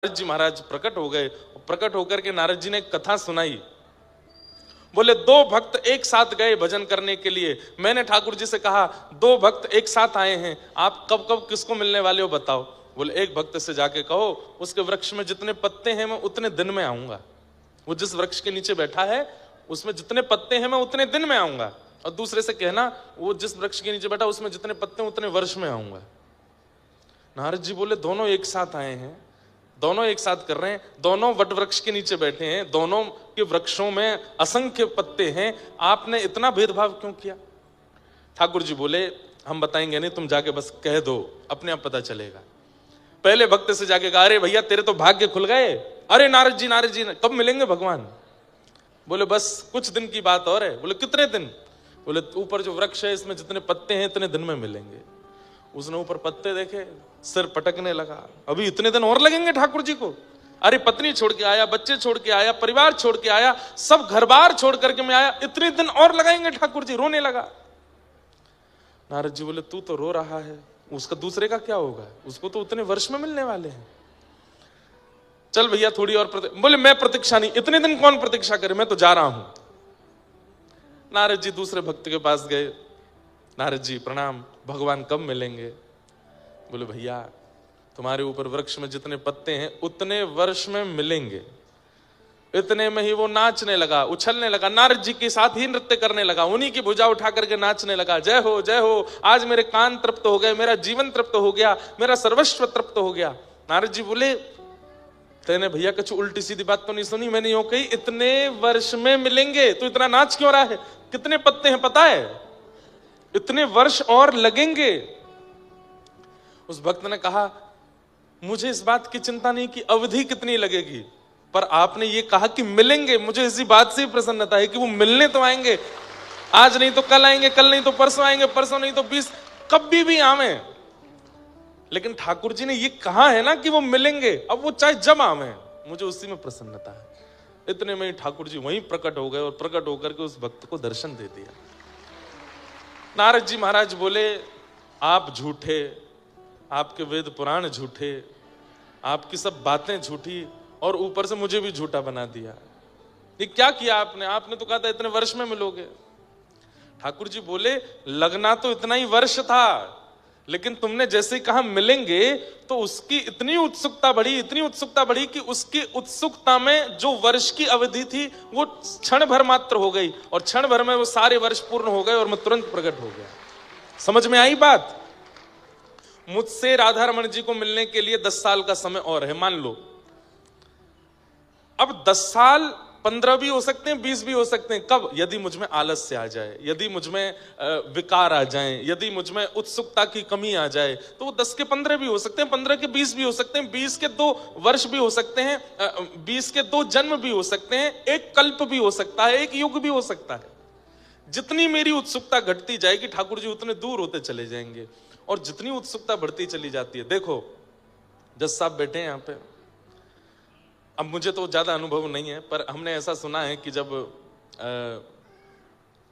नारद जी महाराज प्रकट हो गए। प्रकट होकर के नारद जी ने एक कथा सुनाई। बोले दो भक्त एक साथ गए भजन करने के लिए। मैंने ठाकुर जी से कहा दो भक्त एक साथ आए हैं, आप कब कब किसको मिलने वाले हो बताओ। बोले एक भक्त से जाके कहो उसके वृक्ष में जितने पत्ते हैं मैं उतने दिन में आऊंगा। वो जिस वृक्ष के नीचे बैठा है उसमें जितने पत्ते हैं मैं उतने दिन में आऊंगा। और दूसरे से कहना वो जिस वृक्ष के नीचे बैठा उसमें जितने पत्ते हैं उतने वर्ष में आऊंगा। नारद जी बोले दोनों एक साथ आए हैं, दोनों एक साथ कर रहे हैं, दोनों वट वृक्ष के नीचे बैठे हैं, दोनों के वृक्षों में असंख्य पत्ते हैं, आपने इतना भेदभाव क्यों किया। ठाकुर जी बोले हम बताएंगे नहीं, तुम जाके बस कह दो, अपने आप पता चलेगा। पहले भक्त से जाके कहा अरे भैया तेरे तो भाग्य खुल गए। अरे नारद जी कब मिलेंगे भगवान। बोले बस कुछ दिन की बात और है। बोले कितने दिन। बोले ऊपर जो वृक्ष है इसमें जितने पत्ते हैं इतने दिन में मिलेंगे। उसने ऊपर पत्ते देखे, सिर पटकने लगा, अभी इतने दिन और लगेंगे ठाकुर जी को। अरे पत्नी छोड़ के आया, बच्चे छोड़ के आया, परिवार छोड़ के आया, सब घर बार छोड़ करके मैं आया, इतने दिन और लगाएंगे ठाकुर जी। रोने लगा। नारद जी बोले तू तो रो रहा है, उसका दूसरे का क्या होगा, उसको तो उतने वर्ष में मिलने वाले हैं। चल भैया थोड़ी और बोले मैं प्रतीक्षा नहीं, इतने दिन कौन प्रतीक्षा करे, मैं तो जा रहा हूं। नारद जी दूसरे भक्त के पास गए। नारद जी प्रणाम, भगवान कब मिलेंगे। बोले भैया तुम्हारे ऊपर वृक्ष में जितने पत्ते हैं उतने वर्ष में मिलेंगे। इतने में ही वो नाचने लगा, उछलने लगा, नारद जी के साथ ही नृत्य करने लगा, उन्हीं की भुजा उठा करके नाचने लगा। जय हो जय हो, आज मेरे कान तृप्त हो गए, मेरा जीवन तृप्त हो गया, मेरा सर्वस्व तृप्त हो गया। नारद जी बोले तेने भैया कुछ उल्टी सीधी बात तो नहीं सुनी, मैंने यूं कही इतने वर्ष में मिलेंगे, तो इतना नाच क्यों रहा है, कितने पत्ते हैं पता है, इतने वर्ष और लगेंगे। उस भक्त ने कहा मुझे इस बात की चिंता नहीं कि अवधि कितनी लगेगी, पर आपने ये कहा कि मिलेंगे, मुझे इसी बात से प्रसन्नता है कि वो मिलने तो आएंगे। आज नहीं तो कल आएंगे, कल नहीं तो परसों आएंगे, परसों नहीं तो 20, कभी भी आवे, लेकिन ठाकुर जी ने ये कहा है ना कि वो मिलेंगे, अब वो चाहे जब आवे, मुझे उसी में प्रसन्नता है। इतने में ही ठाकुर जी वहीं प्रकट हो गए और प्रकट होकर के उस भक्त को दर्शन दे दिया। नारद जी महाराज बोले आप झूठे, आपके वेद पुराण झूठे, आपकी सब बातें झूठी, और ऊपर से मुझे भी झूठा बना दिया। ये क्या किया आपने, आपने तो कहा था इतने वर्ष में मिलोगे। ठाकुर जी बोले लगना तो इतना ही वर्ष था, लेकिन तुमने जैसे ही कहा मिलेंगे तो उसकी इतनी उत्सुकता बढ़ी, इतनी उत्सुकता बढ़ी कि उसकी उत्सुकता में जो वर्ष की अवधि थी वो क्षण भर मात्र हो गई, और क्षण भर में वो सारे वर्ष पूर्ण हो गए और मैं तुरंत प्रकट हो गया। समझ में आई बात। मुझसे राधा रमण जी को मिलने के लिए 10 साल का समय और है, मान लो। अब 10 साल 15 भी हो सकते हैं, 20 भी हो सकते हैं। कब, यदि मुझमें आलस्य आ जाए, यदि मुझमें विकार आ जाए, यदि मुझमें उत्सुकता की कमी आ जाए, तो वो 10 के 15 भी हो सकते हैं, 15 के 20 भी हो सकते हैं, 20 के 2 वर्ष भी हो सकते हैं, 20 के 2 जन्म भी हो सकते हैं, एक कल्प भी हो सकता है, एक युग भी हो सकता है। जितनी मेरी उत्सुकता घटती जाएगी ठाकुर जी उतने दूर होते चले जाएंगे, और जितनी उत्सुकता बढ़ती चली जाती है। देखो जज साहब बैठे हैं यहाँ पे, अब मुझे तो ज्यादा अनुभव नहीं है, पर हमने ऐसा सुना है कि जब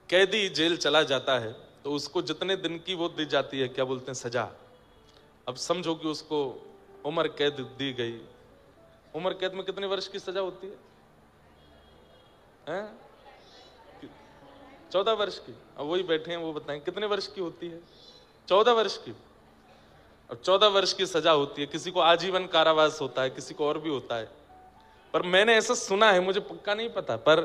कैदी जेल चला जाता है तो उसको जितने दिन की वो दी जाती है, क्या बोलते हैं, सजा। अब समझो कि उसको उम्र कैद दी गई। उम्र कैद में कितने वर्ष की सजा होती है? 14 वर्ष की। अब वही बैठे हैं, वो बताएं कितने वर्ष की होती है? 14 वर्ष की। अब 14 वर्ष की सजा होती है। किसी को आजीवन कारावास होता है, किसी को और भी होता है, पर मैंने ऐसा सुना है, मुझे पक्का नहीं पता, पर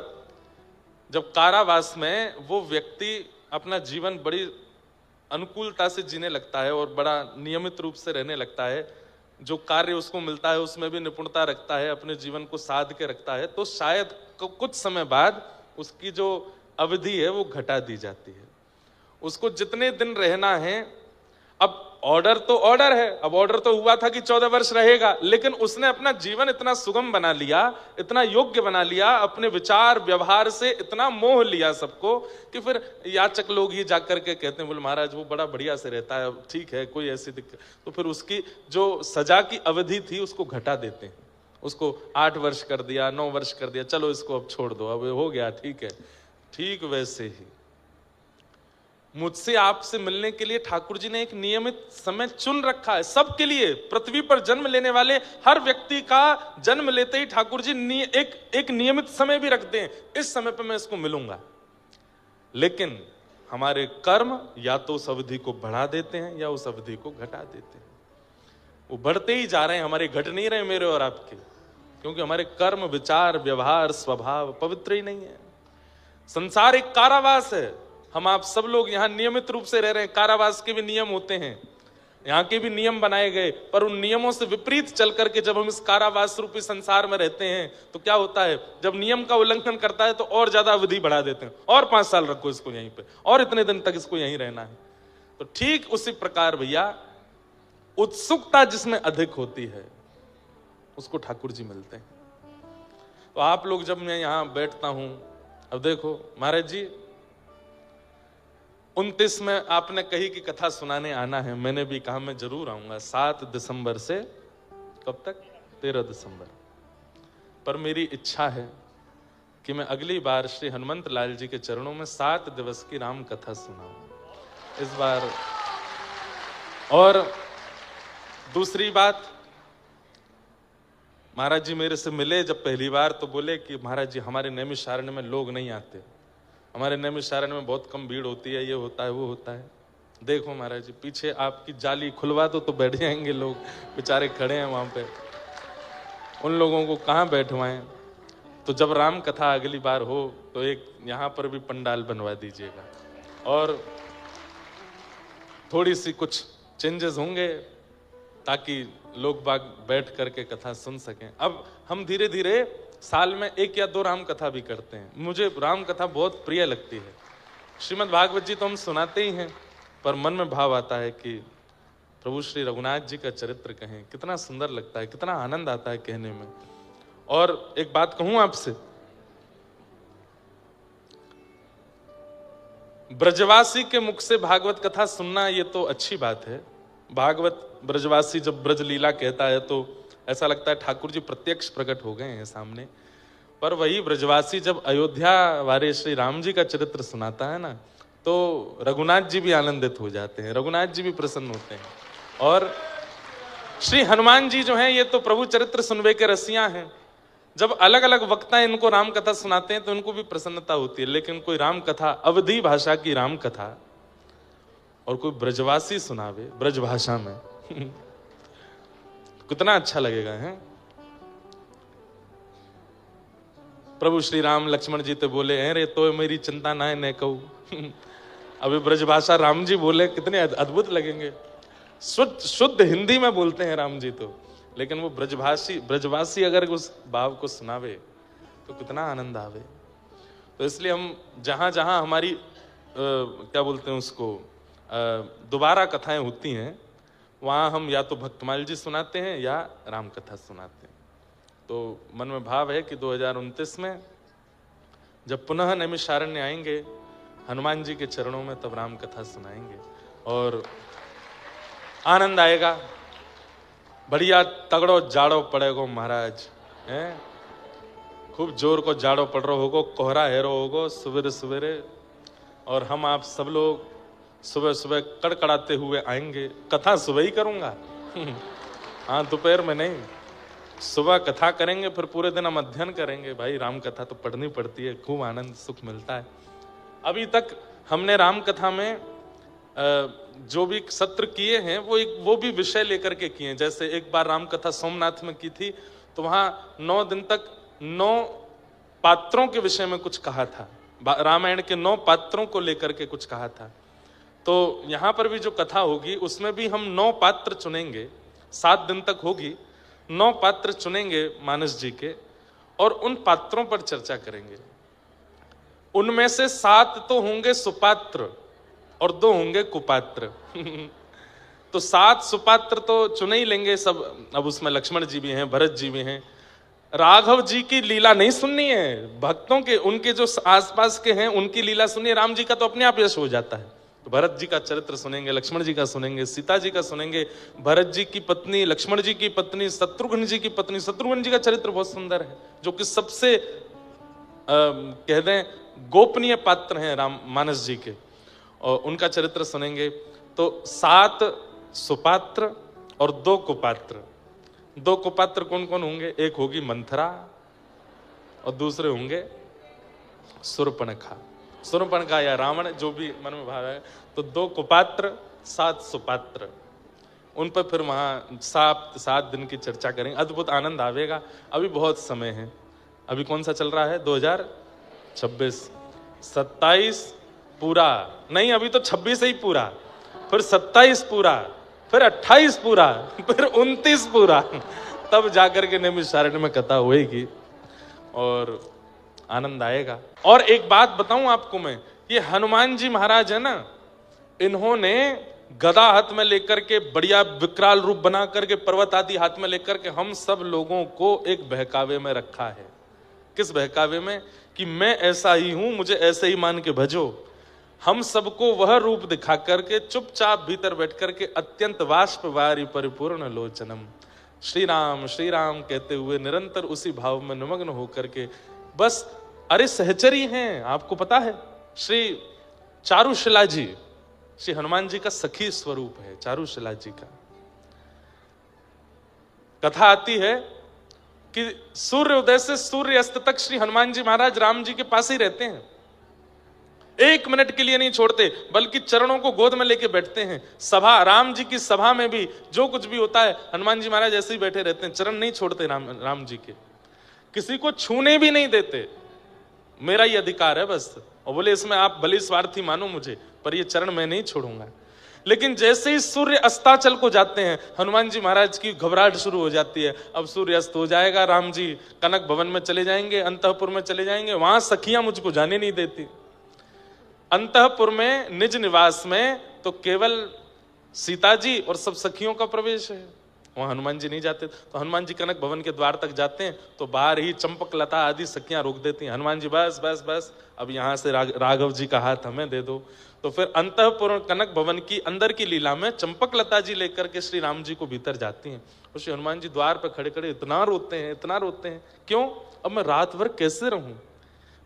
जब कारावास में वो व्यक्ति अपना जीवन बड़ी अनुकूलता से जीने लगता है और बड़ा नियमित रूप से रहने लगता है, जो कार्य उसको मिलता है उसमें भी निपुणता रखता है, अपने जीवन को साध के रखता है, तो शायद कुछ समय बाद उसकी जो अवधि है वो घटा दी जाती है। उसको जितने दिन रहना है, अब ऑर्डर तो ऑर्डर है, अब ऑर्डर तो हुआ था कि 14 वर्ष रहेगा, लेकिन उसने अपना जीवन इतना सुगम बना लिया, इतना योग्य बना लिया, अपने विचार व्यवहार से इतना मोह लिया सबको, कि फिर याचक लोग ही जाकर के कहते हैं बोले महाराज वो बड़ा बढ़िया से रहता है, ठीक है, कोई ऐसी दिक्कत, तो फिर उसकी जो सजा की अवधि थी उसको घटा देते हैं। उसको 8 वर्ष कर दिया, 9 वर्ष कर दिया, चलो इसको अब छोड़ दो, अब हो गया, ठीक है। ठीक वैसे ही मुझसे आपसे मिलने के लिए ठाकुर जी ने एक नियमित समय चुन रखा है सबके लिए। पृथ्वी पर जन्म लेने वाले हर व्यक्ति का जन्म लेते ही ठाकुर जी एक नियमित समय भी रखते हैं, इस समय पर मैं इसको मिलूंगा। लेकिन हमारे कर्म या तो उस अवधि को बढ़ा देते हैं या उस अवधि को घटा देते हैं। वो बढ़ते ही जा रहे हैं, हमारे घट नहीं रहे मेरे और आपके, क्योंकि हमारे कर्म, विचार, व्यवहार, स्वभाव पवित्र ही नहीं है। संसार एक कारावास है। हम आप सब लोग यहाँ नियमित रूप से रह रहे हैं। कारावास के भी नियम होते हैं, यहाँ के भी नियम बनाए गए, पर उन नियमों से विपरीत चल करके जब हम इस कारावास रूपी संसार में रहते हैं तो क्या होता है, जब नियम का उल्लंघन करता है तो और ज्यादा अवधि बढ़ा देते हैं, और 5 साल रखो इसको यहीं पे, और इतने दिन तक इसको यहीं रहना है। तो ठीक उसी प्रकार भैया उत्सुकता जिसमें अधिक होती है उसको ठाकुर जी मिलते हैं। तो आप लोग, जब मैं यहां बैठता हूं, अब देखो महाराज जी 29 में आपने कही कि कथा सुनाने आना है, मैंने भी कहा मैं जरूर आऊंगा 7 दिसंबर से कब तक, 13 दिसंबर। पर मेरी इच्छा है कि मैं अगली बार श्री हनुमंत लाल जी के चरणों में 7 दिवस की राम कथा सुनाऊं इस बार। और दूसरी बात, महाराज जी मेरे से मिले जब पहली बार तो बोले कि महाराज जी हमारे नैमिषारण्य में लोग नहीं आते, हमारे नैमिषारण्य में बहुत कम भीड़ होती है, ये होता है वो होता है। देखो महाराज जी पीछे आपकी जाली खुलवा दो तो बैठ जाएंगे लोग, बेचारे खड़े हैं वहां पे, उन लोगों को कहाँ बैठवाएं। तो जब राम कथा अगली बार हो तो एक यहाँ पर भी पंडाल बनवा दीजिएगा, और थोड़ी सी कुछ चेंजेस होंगे ताकि लोग बाग बैठ करके कथा सुन सकें। अब हम धीरे धीरे साल में 1 या 2 राम कथा भी करते हैं। मुझे राम कथा बहुत प्रिय लगती है। श्रीमद् भागवत जी तो हम सुनाते ही हैं, पर मन में भाव आता है कि प्रभु श्री रघुनाथ जी का चरित्र कहें, कितना सुंदर लगता है, कितना आनंद आता है कहने में। और एक बात कहूं आपसे, ब्रजवासी के मुख से भागवत कथा सुनना ये तो अच्छी बात है। भागवत ब्रजवासी जब ब्रज लीला कहता है तो ऐसा लगता है ठाकुर जी प्रत्यक्ष प्रकट हो गए हैं सामने। पर वही ब्रजवासी जब अयोध्या वाले श्री राम जी का चरित्र सुनाता है ना, तो रघुनाथ जी भी आनंदित हो जाते हैं, रघुनाथ जी भी प्रसन्न होते हैं। और श्री हनुमान जी जो हैं ये तो प्रभु चरित्र सुनवे के रसिया हैं। जब अलग अलग वक्ता इनको राम कथा सुनाते हैं तो इनको भी प्रसन्नता होती है। लेकिन कोई राम कथा, अवधी भाषा की राम कथा, और कोई ब्रजवासी सुनावे ब्रज भाषा में कितना अच्छा लगेगा है। प्रभु श्री राम लक्ष्मण जी तो बोले हैं रे तो मेरी चिंता ना है न कहूं अभी ब्रजभाषा राम जी बोले, कितने अद्भुत लगेंगे। शुद्ध हिंदी में बोलते हैं राम जी तो, लेकिन वो ब्रजवासी अगर उस भाव को सुनावे तो कितना आनंद आवे। तो इसलिए हम जहां जहां हमारी क्या बोलते हैं उसको, दोबारा कथाएं होती हैं, वहाँ हम या तो भक्तमाल जी सुनाते हैं या राम कथा सुनाते हैं। तो मन में भाव है कि 2029 में जब पुनः नैमिषारण्य आएंगे हनुमान जी के चरणों में, तब राम कथा सुनाएंगे और आनंद आएगा। बढ़िया तगड़ो जाड़ो पड़ेगो महाराज, हैं खूब जोर को जाड़ो पड़ रहा होगो, कोहरा हेरो होगो सवेरे सवेरे, और हम आप सब लोग सुबह सुबह कड़कड़ाते हुए आएंगे। कथा सुबह ही करूंगा हाँ दोपहर में नहीं, सुबह कथा करेंगे, फिर पूरे दिन हम अध्ययन करेंगे। भाई राम कथा तो पढ़नी पड़ती है, खूब आनंद सुख मिलता है। अभी तक हमने राम कथा में जो भी सत्र किए हैं वो भी विषय लेकर के किए हैं। जैसे एक बार राम कथा सोमनाथ में की थी तो वहां 9 दिन तक 9 पात्रों के विषय में कुछ कहा था, रामायण के 9 पात्रों को लेकर के कुछ कहा था। तो यहां पर भी जो कथा होगी उसमें भी हम 9 पात्र चुनेंगे, 7 दिन तक होगी। 9 पात्र चुनेंगे मानस जी के, और उन पात्रों पर चर्चा करेंगे। उनमें से 7 तो होंगे सुपात्र और 2 होंगे कुपात्र तो 7 सुपात्र तो चुने ही लेंगे सब। अब उसमें लक्ष्मण जी भी हैं, भरत जी भी हैं। राघव जी की लीला नहीं सुननी है, भक्तों के उनके जो आसपास के हैं उनकी लीला सुनिए। राम जी का तो अपने आप यश हो जाता है। तो भरत जी का चरित्र सुनेंगे, लक्ष्मण जी का सुनेंगे, सीता जी का सुनेंगे, भरत जी की पत्नी, लक्ष्मण जी की पत्नी, शत्रुघ्न जी की पत्नी। शत्रुघ्न जी का चरित्र बहुत सुंदर है, जो कि सबसे कह दें गोपनीय पात्र हैं राम मानस जी के। और उनका चरित्र सुनेंगे। तो 7 सुपात्र और 2 कुपात्र। 2 कुपात्र कौन कौन होंगे? एक होगी मंथरा और दूसरे होंगे शूर्पणखा। शूर्पणखा या रावण, जो भी मन में भाव है। तो 2 कुपात्र 7 सुपात्र, उन पर फिर वहां 7 दिन की चर्चा करेंगे। अद्भुत आनंद आवेगा। अभी बहुत समय है। अभी कौन सा चल रहा है? 2026। 27 पूरा नहीं, अभी तो 26 ही पूरा, फिर 27 पूरा, फिर 28 पूरा, फिर 29 पूरा, तब जाकर के नैमिषारण्य में कथा होएगी और आनंद आएगा। और एक बात बताऊं आपको मैं, ये हनुमान जी महाराज है ना, इन्होंने गदा हाथ में लेकर के, बढ़िया विकराल रूप बना करके, पर्वत आदि हाथ में लेकर के हम सब लोगों को एक बहकावे में रखा है। किस बहकावे में? कि मैं ऐसा ही हूं, मुझे ऐसे ही मान के भजो। हम सबको वह रूप दिखा करके चुपचाप भीतर बैठ करके अत्यंत वाष्प वारी परिपूर्ण लोचनम श्री राम कहते हुए निरंतर उसी भाव में निमग्न होकर के बस, अरे सहचरी हैं। आपको पता है श्री चारुशिला जी, श्री हनुमान जी का सखी स्वरूप है चारुशिला जी का। कथा आती है कि सूर्य उदय से सूर्य अस्त तक श्री हनुमान जी महाराज राम जी के पास ही रहते हैं। 1 मिनट के लिए नहीं छोड़ते, बल्कि चरणों को गोद में लेके बैठते हैं। सभा, राम जी की सभा में भी जो कुछ भी होता है, हनुमान जी महाराज ऐसे ही बैठे रहते हैं, चरण नहीं छोड़ते राम जी के, किसी को छूने भी नहीं देते। मेरा ये अधिकार है बस। और बोले इसमें आप भले स्वार्थी मानो मुझे, पर ये चरण मैं नहीं छोड़ूंगा। लेकिन जैसे ही सूर्य अस्ताचल को जाते हैं, हनुमान जी महाराज की घबराहट शुरू हो जाती है। अब सूर्य अस्त हो जाएगा, राम जी कनक भवन में चले जाएंगे, अंतःपुर में चले जाएंगे। वहां सखियां मुझको जाने नहीं देती। अंतःपुर में निज निवास में तो केवल सीता जी और सब सखियों का प्रवेश है, वहां हनुमान जी नहीं जाते। तो हनुमान जी कनक भवन के द्वार तक जाते हैं तो बाहर ही चंपक लता आदि सखियां रोक देती हैं। हनुमान जी बस बस बस, अब यहां से राघव जी का हाथ हमें दे दो। तो फिर अंतःपुर कनक भवन की अंदर की लीला में चंपक लता जी लेकर के श्री राम जी को भीतर जाती हैं। और श्री हनुमान जी द्वार पर खड़े खड़े इतना रोते हैं, इतना रोते हैं। क्यों? अब मैं रात भर कैसे रहूं,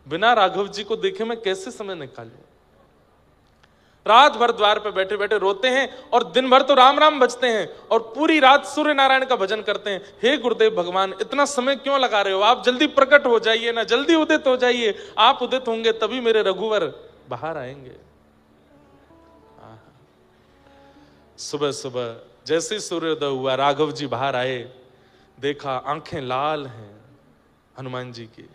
बिना राघव जी को देखे मैं कैसे समय निकालूं। रात भर द्वार पे बैठे बैठे रोते हैं और दिन भर तो राम राम बजते हैं और पूरी रात सूर्य नारायण का भजन करते हैं। हे गुरुदेव भगवान, इतना समय क्यों लगा रहे हो? आप जल्दी प्रकट हो जाइए ना, जल्दी उदित हो जाइए। आप उदित होंगे तभी मेरे रघुवर बाहर आएंगे। सुबह सुबह जैसे ही सूर्योदय हुआ, राघव जी बाहर आए, देखा आंखें लाल हैं हनुमान जी की,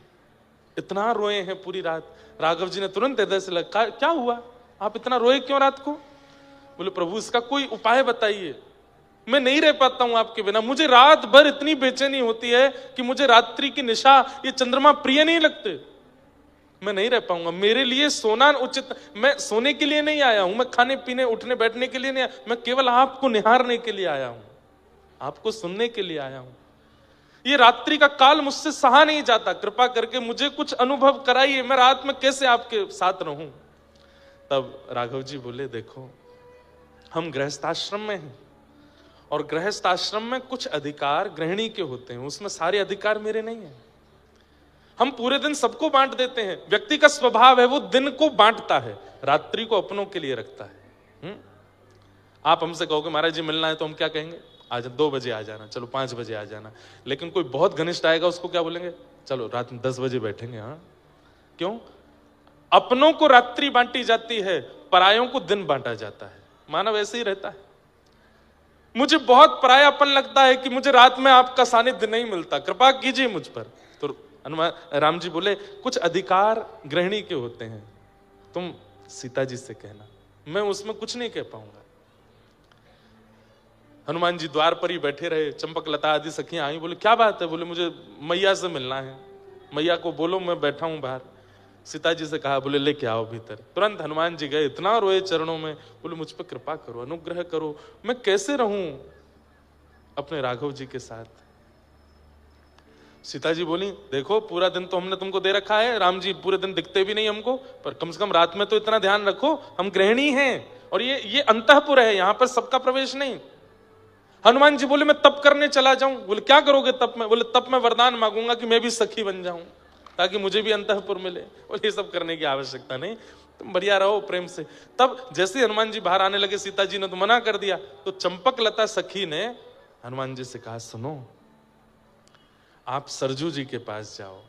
इतना रोए हैं पूरी रात। राघव जी ने तुरंत हृदय से लगा, क्या हुआ, आप इतना रोए क्यों रात को? बोले प्रभु इसका कोई उपाय बताइए, मैं नहीं रह पाता हूं आपके बिना। मुझे रात भर इतनी बेचैनी होती है कि मुझे रात्रि की निशा, ये चंद्रमा प्रिय नहीं लगते। मैं नहीं रह पाऊंगा, मेरे लिए सोना उचित। मैं सोने के लिए नहीं आया हूं, मैं खाने पीने उठने बैठने के लिए नहीं आया, मैं केवल आपको निहारने के लिए आया हूं, आपको सुनने के लिए आया हूं। ये रात्रि का काल मुझसे सहा नहीं जाता, कृपा करके मुझे कुछ अनुभव कराइए, मैं रात में कैसे आपके साथ रहूं। तब राघव जी बोले, देखो हम गृहस्थाश्रम में हैं और गृहस्थाश्रम में कुछ अधिकार गृहिणी के होते हैं, उसमें सारे अधिकार मेरे नहीं हैं। हम पूरे दिन सबको बांट देते हैं। व्यक्ति का स्वभाव है वो दिन को बांटता है, रात्रि को अपनों के लिए रखता है। आप हमसे कहोगे महाराज जी मिलना है, तो हम क्या कहेंगे? आज 2 बजे आ जाना, चलो 5 बजे आ जाना। लेकिन कोई बहुत घनिष्ठ आएगा, उसको क्या बोलेंगे? चलो रात में 10 बजे बैठेंगे। हाँ, क्यों? अपनों को रात्रि बांटी जाती है, परायों को दिन बांटा जाता है। मानव ऐसे ही रहता है। मुझे बहुत परायापन लगता है कि मुझे रात में आपका सानिध्य नहीं मिलता, कृपा कीजिए मुझ पर। तो राम जी बोले, कुछ अधिकार गृहिणी के होते हैं, तुम सीता जी से कहना, मैं उसमें कुछ नहीं कह पाऊंगा। हनुमान जी द्वार पर ही बैठे रहे। चंपक लता आदि सखियां आई, बोले क्या बात है? बोले मुझे मैया से मिलना है, मैया को बोलो मैं बैठा हूं बाहर। सीता जी से कहा, बोले लेके आओ भीतर। तुरंत हनुमान जी गए, इतना रोए चरणों में, बोले मुझ पर कृपा करो, अनुग्रह करो, मैं कैसे रहूं अपने राघव जी के साथ। सीता जी बोली, देखो पूरा दिन तो हमने तुमको दे रखा है, राम जी पूरे दिन दिखते भी नहीं हमको, पर कम से कम रात में तो इतना ध्यान रखो, हम गृहिणी हैं और ये अंतःपुर है, यहां पर सबका प्रवेश नहीं। हनुमान जी बोले, मैं तप करने चला जाऊं। बोले क्या करोगे तप में? बोले तप में वरदान मांगूंगा कि मैं भी सखी बन जाऊं। ताकि मुझे भी अंतःपुर मिले। बोले ये सब करने की आवश्यकता नहीं, तुम बढ़िया रहो प्रेम से। तब जैसे ही हनुमान जी बाहर आने लगे, सीता जी ने तो मना कर दिया, तो चंपकलता सखी ने हनुमान जी से कहा, सुनो आप सरजू जी के पास जाओ,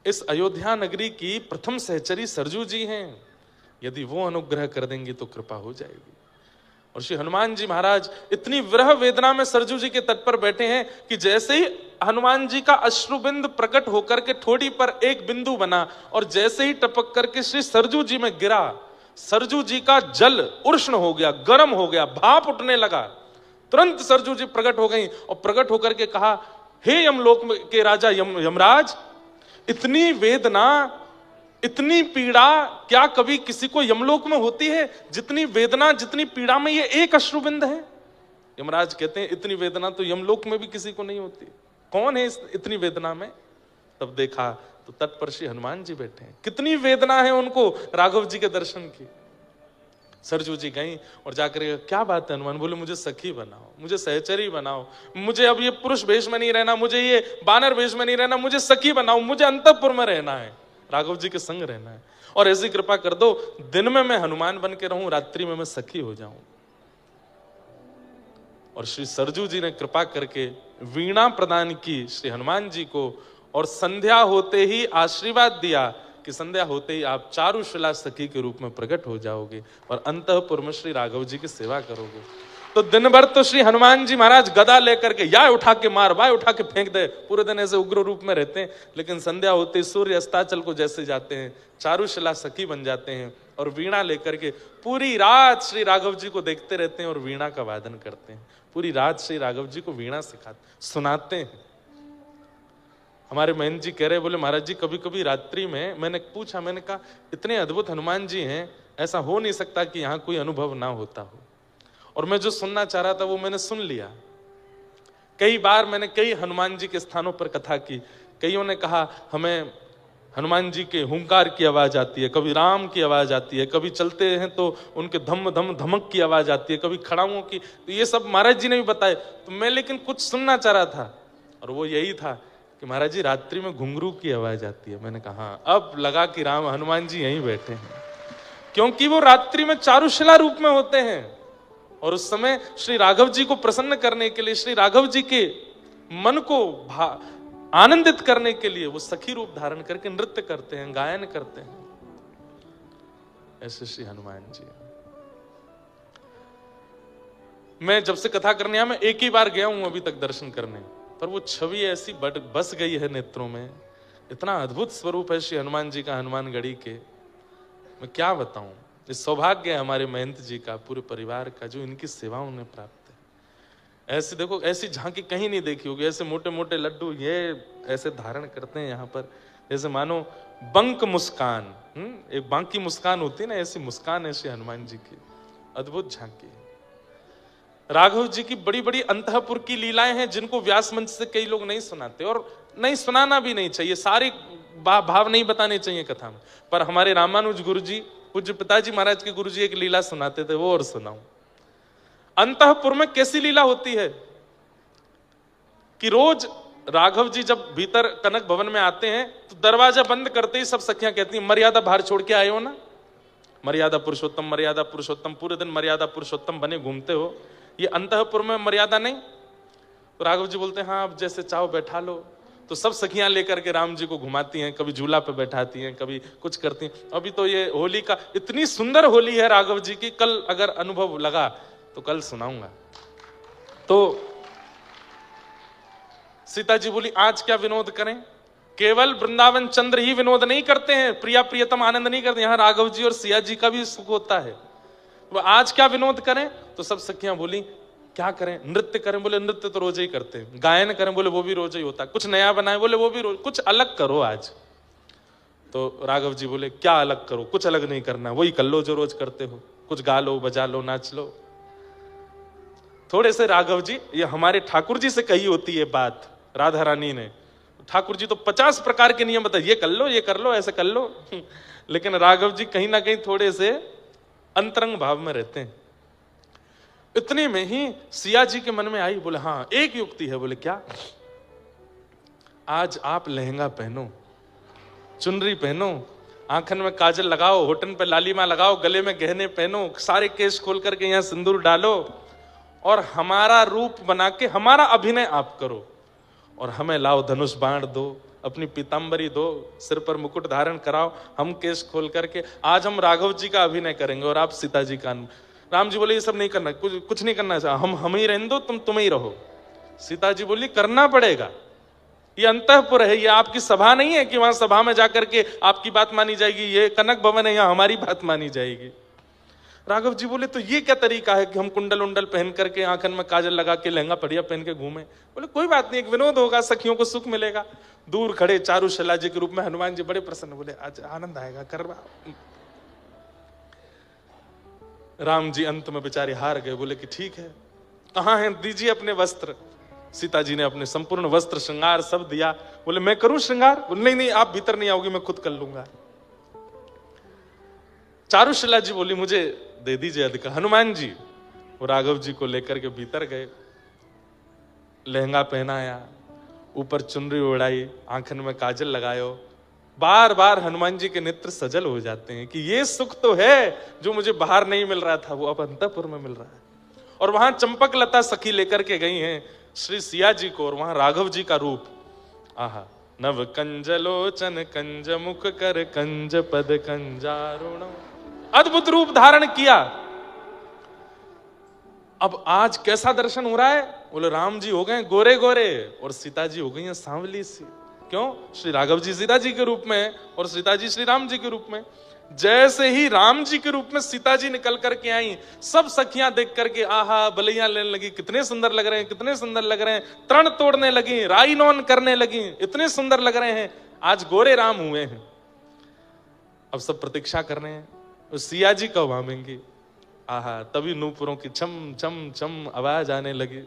इस अयोध्या नगरी की प्रथम सहचरी सरजू जी हैं, यदि वो अनुग्रह कर देंगी तो कृपा हो जाएगी। और श्री हनुमान जी महाराज इतनी विरह वेदना में सरजू जी के तट पर बैठे हैं कि जैसे ही हनुमान जी का अश्रुबिंद प्रकट होकर के ठोड़ी पर एक बिंदु बना और जैसे ही टपक करके श्री सरजू जी में गिरा, सरजू जी का जल उष्ण हो गया, गर्म हो गया, भाप उठने लगा। तुरंत सरजू जी प्रकट हो गई और प्रकट होकर के कहा, हे यमलोक के राजा यमराज, इतनी वेदना, इतनी पीड़ा क्या कभी किसी को यमलोक में होती है? जितनी वेदना, जितनी पीड़ा में ये एक अश्रुबिंद है। यमराज कहते हैं, इतनी वेदना तो यमलोक में भी किसी को नहीं होती, कौन है इतनी वेदना में? तब देखा तो तट पर श्री हनुमान जी बैठे हैं, कितनी वेदना है उनको राघव जी के दर्शन की। सरजू जी गई और जाकर, क्या बात है हनुमान? बोले मुझे सखी बनाओ, मुझे सहचरी बनाओ, मुझे अब ये पुरुष वेश में नहीं रहना, मुझे ये बानर वेश में नहीं रहना, मुझे सखी बनाओ, मुझे अंतःपुर में रहना है, राघव जी के संग रहना है, और ऐसी कृपा कर दो दिन में मैं हनुमान बन के रहूं, रात्रि में मैं सखी हो जाऊं। और श्री सरजू जी ने कृपा करके वीणा प्रदान की श्री हनुमान जी को, और संध्या होते ही आशीर्वाद दिया कि संध्या होते ही आप चारुशिला सखी के रूप में प्रकट हो जाओगे और अंतःपुर में श्री राघव जी की सेवा करोगे। तो दिन भर तो श्री हनुमान जी महाराज गदा लेकर के या उठा के मार, वाय उठा के फेंक दे, पूरे दिन ऐसे उग्र रूप में रहते हैं, लेकिन संध्या होते ही सूर्य अस्ताचल को जैसे जाते हैं, चारुशिला सखी बन जाते हैं और वीणा लेकर के पूरी रात श्री राघव जी को देखते रहते हैं और वीणा का वादन करते हैं। पूरी रात श्री राघव जी को वीणा सिखाते, सुनाते हैं। हमारे महंत जी कह रहे, बोले महाराज जी कभी कभी रात्रि में मैंने पूछा, मैंने कहा इतने अद्भुत हनुमान जी हैं, ऐसा हो नहीं सकता कि यहाँ कोई अनुभव ना होता हो। और मैं जो सुनना चाह रहा था वो मैंने सुन लिया। कई बार मैंने कई हनुमान जी के स्थानों पर कथा की, कईयों ने कहा हमें हनुमान जी के हुंकार की आवाज आती है, कभी राम की आवाज आती है, कभी चलते हैं तो उनके धम धम धमक की आवाज आती है, कभी खड़ाओं की। तो ये सब महाराज जी ने भी बताए, तो मैं लेकिन कुछ सुनना चाह रहा था और वो यही था कि महाराज जी रात्रि में घुंघरू की आवाज आती है। मैंने कहा हाँ, अब लगा कि राम हनुमान जी यहीं बैठे हैं, क्योंकि वो रात्रि में चारुशिला रूप में होते हैं और उस समय श्री राघव जी को प्रसन्न करने के लिए, श्री राघव जी के मन को आनंदित करने के लिए वो सखी रूप धारण करके नृत्य करते हैं, गायन करते हैं। ऐसे श्री हनुमान जी। मैं जब से कथा करने आया, मैं एक ही बार गया हूं अभी तक दर्शन करने, पर वो छवि ऐसी बस गई है नेत्रों में। इतना अद्भुत स्वरूप है श्री हनुमान जी का, हनुमानगढ़ी के, मैं क्या बताऊं। इस सौभाग्य है हमारे महंत जी का, पूरे परिवार का, जो इनकी सेवा उन्हें प्राप्त है। ऐसे देखो, ऐसी झांकी कहीं नहीं देखी होगी, ऐसे मोटे मोटे लड्डू ये ऐसे धारण करते हैं यहाँ पर, जैसे मानो बंक मुस्कान, एक बांकी मुस्कान होती है ना, ऐसी मुस्कान है श्री हनुमान जी की, अद्भुत झांकी। राघव जी की बड़ी बड़ी अंतःपुर की लीलाएं हैं जिनको व्यास मंच से कई लोग नहीं सुनाते, और नहीं सुनाना भी नहीं चाहिए, सारे भाव नहीं बताने चाहिए कथा में। पर हमारे रामानुज गुरु जी, पूज्य पिताजी महाराज के गुरु जी एक लीला सुनाते थे, वो और सुनाऊं। अंतःपुर में कैसी लीला होती है कि रोज राघव जी जब भीतर कनक भवन में आते हैं तो दरवाजा बंद करते ही सब सखियां कहती हैं, मर्यादा बाहर छोड़ के आए हो ना, मर्यादा पुरुषोत्तम, मर्यादा पुरुषोत्तम, पूरे दिन मर्यादा पुरुषोत्तम बने घूमते हो, ये अंतःपुर में मर्यादा नहीं। तो राघव जी बोलते हैं हाँ, अब जैसे चाहो बैठा लो। तो सब सखियां लेकर के राम जी को घुमाती हैं, कभी झूला पे बैठाती हैं, कभी कुछ करती हैं। अभी तो ये होली का, इतनी सुंदर होली है राघव जी की, कल अगर अनुभव लगा तो कल सुनाऊंगा। तो सीता जी बोली आज क्या विनोद करें, केवल वृंदावन चंद्र ही विनोद नहीं करते हैं, प्रिया प्रियतम आनंद नहीं करते, यहाँ राघव जी और सिया जी का भी सुख होता है। वो आज क्या विनोद करें? तो सब सखियां बोली क्या करें, नृत्य करें? बोले नृत्य तो रोज ही करते हैं। गायन करें? बोले वो भी रोज ही होता है। कुछ नया बनाए? बोले वो भी रोज। कुछ अलग करो आज। तो राघव जी बोले क्या अलग करो, कुछ अलग नहीं करना, वही कर लो जो रोज करते हो, कुछ गा लो, बजा लो, नाच लो। थोड़े से राघव जी, ये हमारे ठाकुर जी से कही होती है बात राधा रानी ने, ठाकुर जी तो 50 प्रकार के नियम बताए, ये कर लो, ये कर लो, ऐसे कर लो। लेकिन राघव जी कहीं ना कहीं थोड़े से अंतरंग भाव में रहते हैं। इतने में ही सिया जी के मन में आई, बोले हाँ एक युक्ति है। बोले क्या? आज आप लहंगा पहनो चुनरी पहनो, आंखन में काजल लगाओ, होठन पे लालिमा लगाओ, गले में गहने पहनो, सारे केस खोल करके यहाँ सिंदूर डालो और हमारा रूप बना के हमारा अभिनय आप करो और हमें लाओ धनुष बाण दो, अपनी पीतांबरी दो, सिर पर मुकुट धारण कराओ, हम केस खोल करके आज हम राघव जी का अभिनय करेंगे और आप सीता जी का। राम जी बोले ये सब नहीं करना, कुछ नहीं करना चाहिए, हम ही रहने दो, तुम ही रहो। सीता जी बोली करना पड़ेगा, ये अंतःपुर है, ये आपकी सभा नहीं है कि वहां सभा में जाकर के आपकी बात मानी जाएगी, ये कनक भवन है, यहाँ हमारी बात मानी जाएगी। राघव जी बोले तो ये क्या तरीका है कि हम कुंडल उंडल पहन करके, आंखन में काजल लगा के, लहंगा बढ़िया पहन के घूमे। बोले कोई बात नहीं, एक विनोद होगा, सखियों को सुख मिलेगा। दूर खड़े चारुशला जी के रूप में हनुमान जी बड़े प्रसन्न, बोले आज आनंद आएगा, करवा। राम जी अंत में बेचारे हार गए, बोले कि ठीक है, कहाँ है, दीजिए अपने वस्त्र। सीता जी ने अपने संपूर्ण वस्त्र श्रृंगार सब दिया। बोले मैं करूं श्रृंगार? बोले नहीं नहीं, आप भीतर नहीं आओगी, मैं खुद कर लूंगा। चारुशिला जी बोली मुझे दे दीजिए अधिकार। हनुमान जी वो राघव जी को लेकर के भीतर गए, लहंगा पहनाया, ऊपर चुनरी उड़ाई, आंखन में काजल लगायो। बार बार हनुमान जी के नेत्र सजल हो जाते हैं कि ये सुख तो है जो मुझे बाहर नहीं मिल रहा था, वो अब अंतःपुर में मिल रहा है। और वहां चंपक लता सखी लेकर के गई हैं श्री सिया जी को, और वहां राघव जी का रूप, आहा, नव कंजलोचन कंज मुख कर कंज पद कंजारुण, अद्भुत रूप धारण किया। अब आज कैसा दर्शन हो रहा है? बोले राम जी हो गए गोरे गोरे और सीता जी हो गई हैं सांवली सी। क्यों? श्री राघव जी सीता जी के रूप में और सीता जी श्री राम जी के रूप में। जैसे ही राम जी के रूप में सीता जी निकल करके आई, सब सखियां देख करके आहा बलैया लेने लगी, कितने सुंदर लग रहे हैं, कितने सुंदर लग रहे हैं, तरण तोड़ने लगी, राई नौन करने लगी, इतने सुंदर लग रहे हैं, आज गोरे राम हुए हैं। अब सब प्रतीक्षा कर रहे हैं सिया जी कब आवेंगी। आहा, तभी नूपुरों की छम छम छम आवाज आने लगी।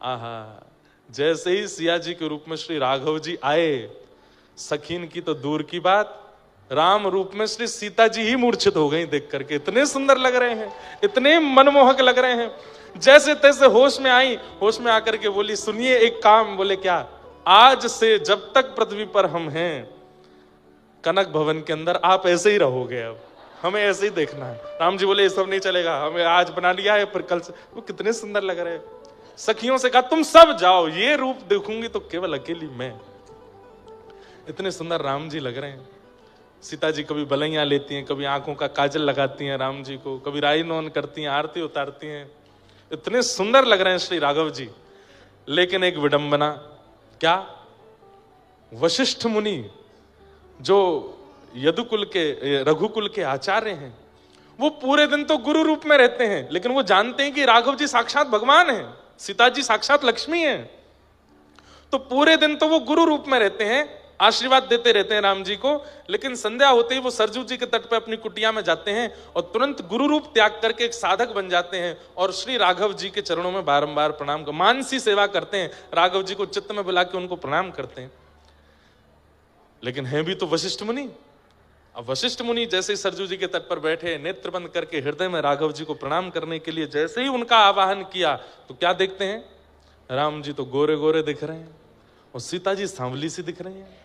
आहा, जैसे ही सिया जी के रूप में श्री राघव जी आए, सखीन की तो दूर की बात, राम रूप में श्री सीता जी ही मूर्छित हो गई देख करके, इतने सुंदर लग रहे हैं, इतने मनमोहक लग रहे हैं। जैसे तैसे होश में आई, होश में आकर के बोली सुनिए एक काम। बोले क्या? आज से जब तक पृथ्वी पर हम हैं कनक भवन के अंदर आप ऐसे ही रहोगे, अब हमें ऐसे ही देखना है। राम जी बोले ये सब नहीं चलेगा, हमें आज बना लिया है पर कल से। वो कितने सुंदर लग रहे हैं। सखियों से कहा तुम सब जाओ, ये रूप देखूंगी तो केवल अकेली मैं। इतने सुंदर राम जी लग रहे हैं। सीता जी कभी बलैया लेती हैं, कभी आंखों का काजल लगाती हैं राम जी को, कभी राई नौन करती हैं, आरती उतारती हैं, इतने सुंदर लग रहे हैं श्री राघव जी। लेकिन एक विडंबना, क्या? वशिष्ठ मुनि जो यदुकुल के, रघुकुल के आचार्य हैं, वो पूरे दिन तो गुरु रूप में रहते हैं, लेकिन वो जानते हैं कि राघव जी साक्षात भगवान हैं, सीता जी साक्षात लक्ष्मी हैं, तो पूरे दिन तो वो गुरु रूप में रहते हैं, आशीर्वाद देते रहते हैं राम जी को। लेकिन संध्या होते ही वो सरजू जी के तट पे अपनी कुटिया में जाते हैं और तुरंत गुरु रूप त्याग करके एक साधक बन जाते हैं और श्री राघव जी के चरणों में बारंबार प्रणाम कर, मानसी सेवा करते हैं, राघव जी को चित्त में बुला के उनको प्रणाम करते हैं। लेकिन हैं भी तो वशिष्ठ मुनि। अब वशिष्ठ मुनि जैसे ही सरजू जी के तट पर बैठे, नेत्र बंद करके हृदय में राघव जी को प्रणाम करने के लिए जैसे ही उनका आवाहन किया, तो क्या देखते हैं? राम जी तो गोरे गोरे दिख रहे हैं और सीता जी सांवली सी दिख रही हैं।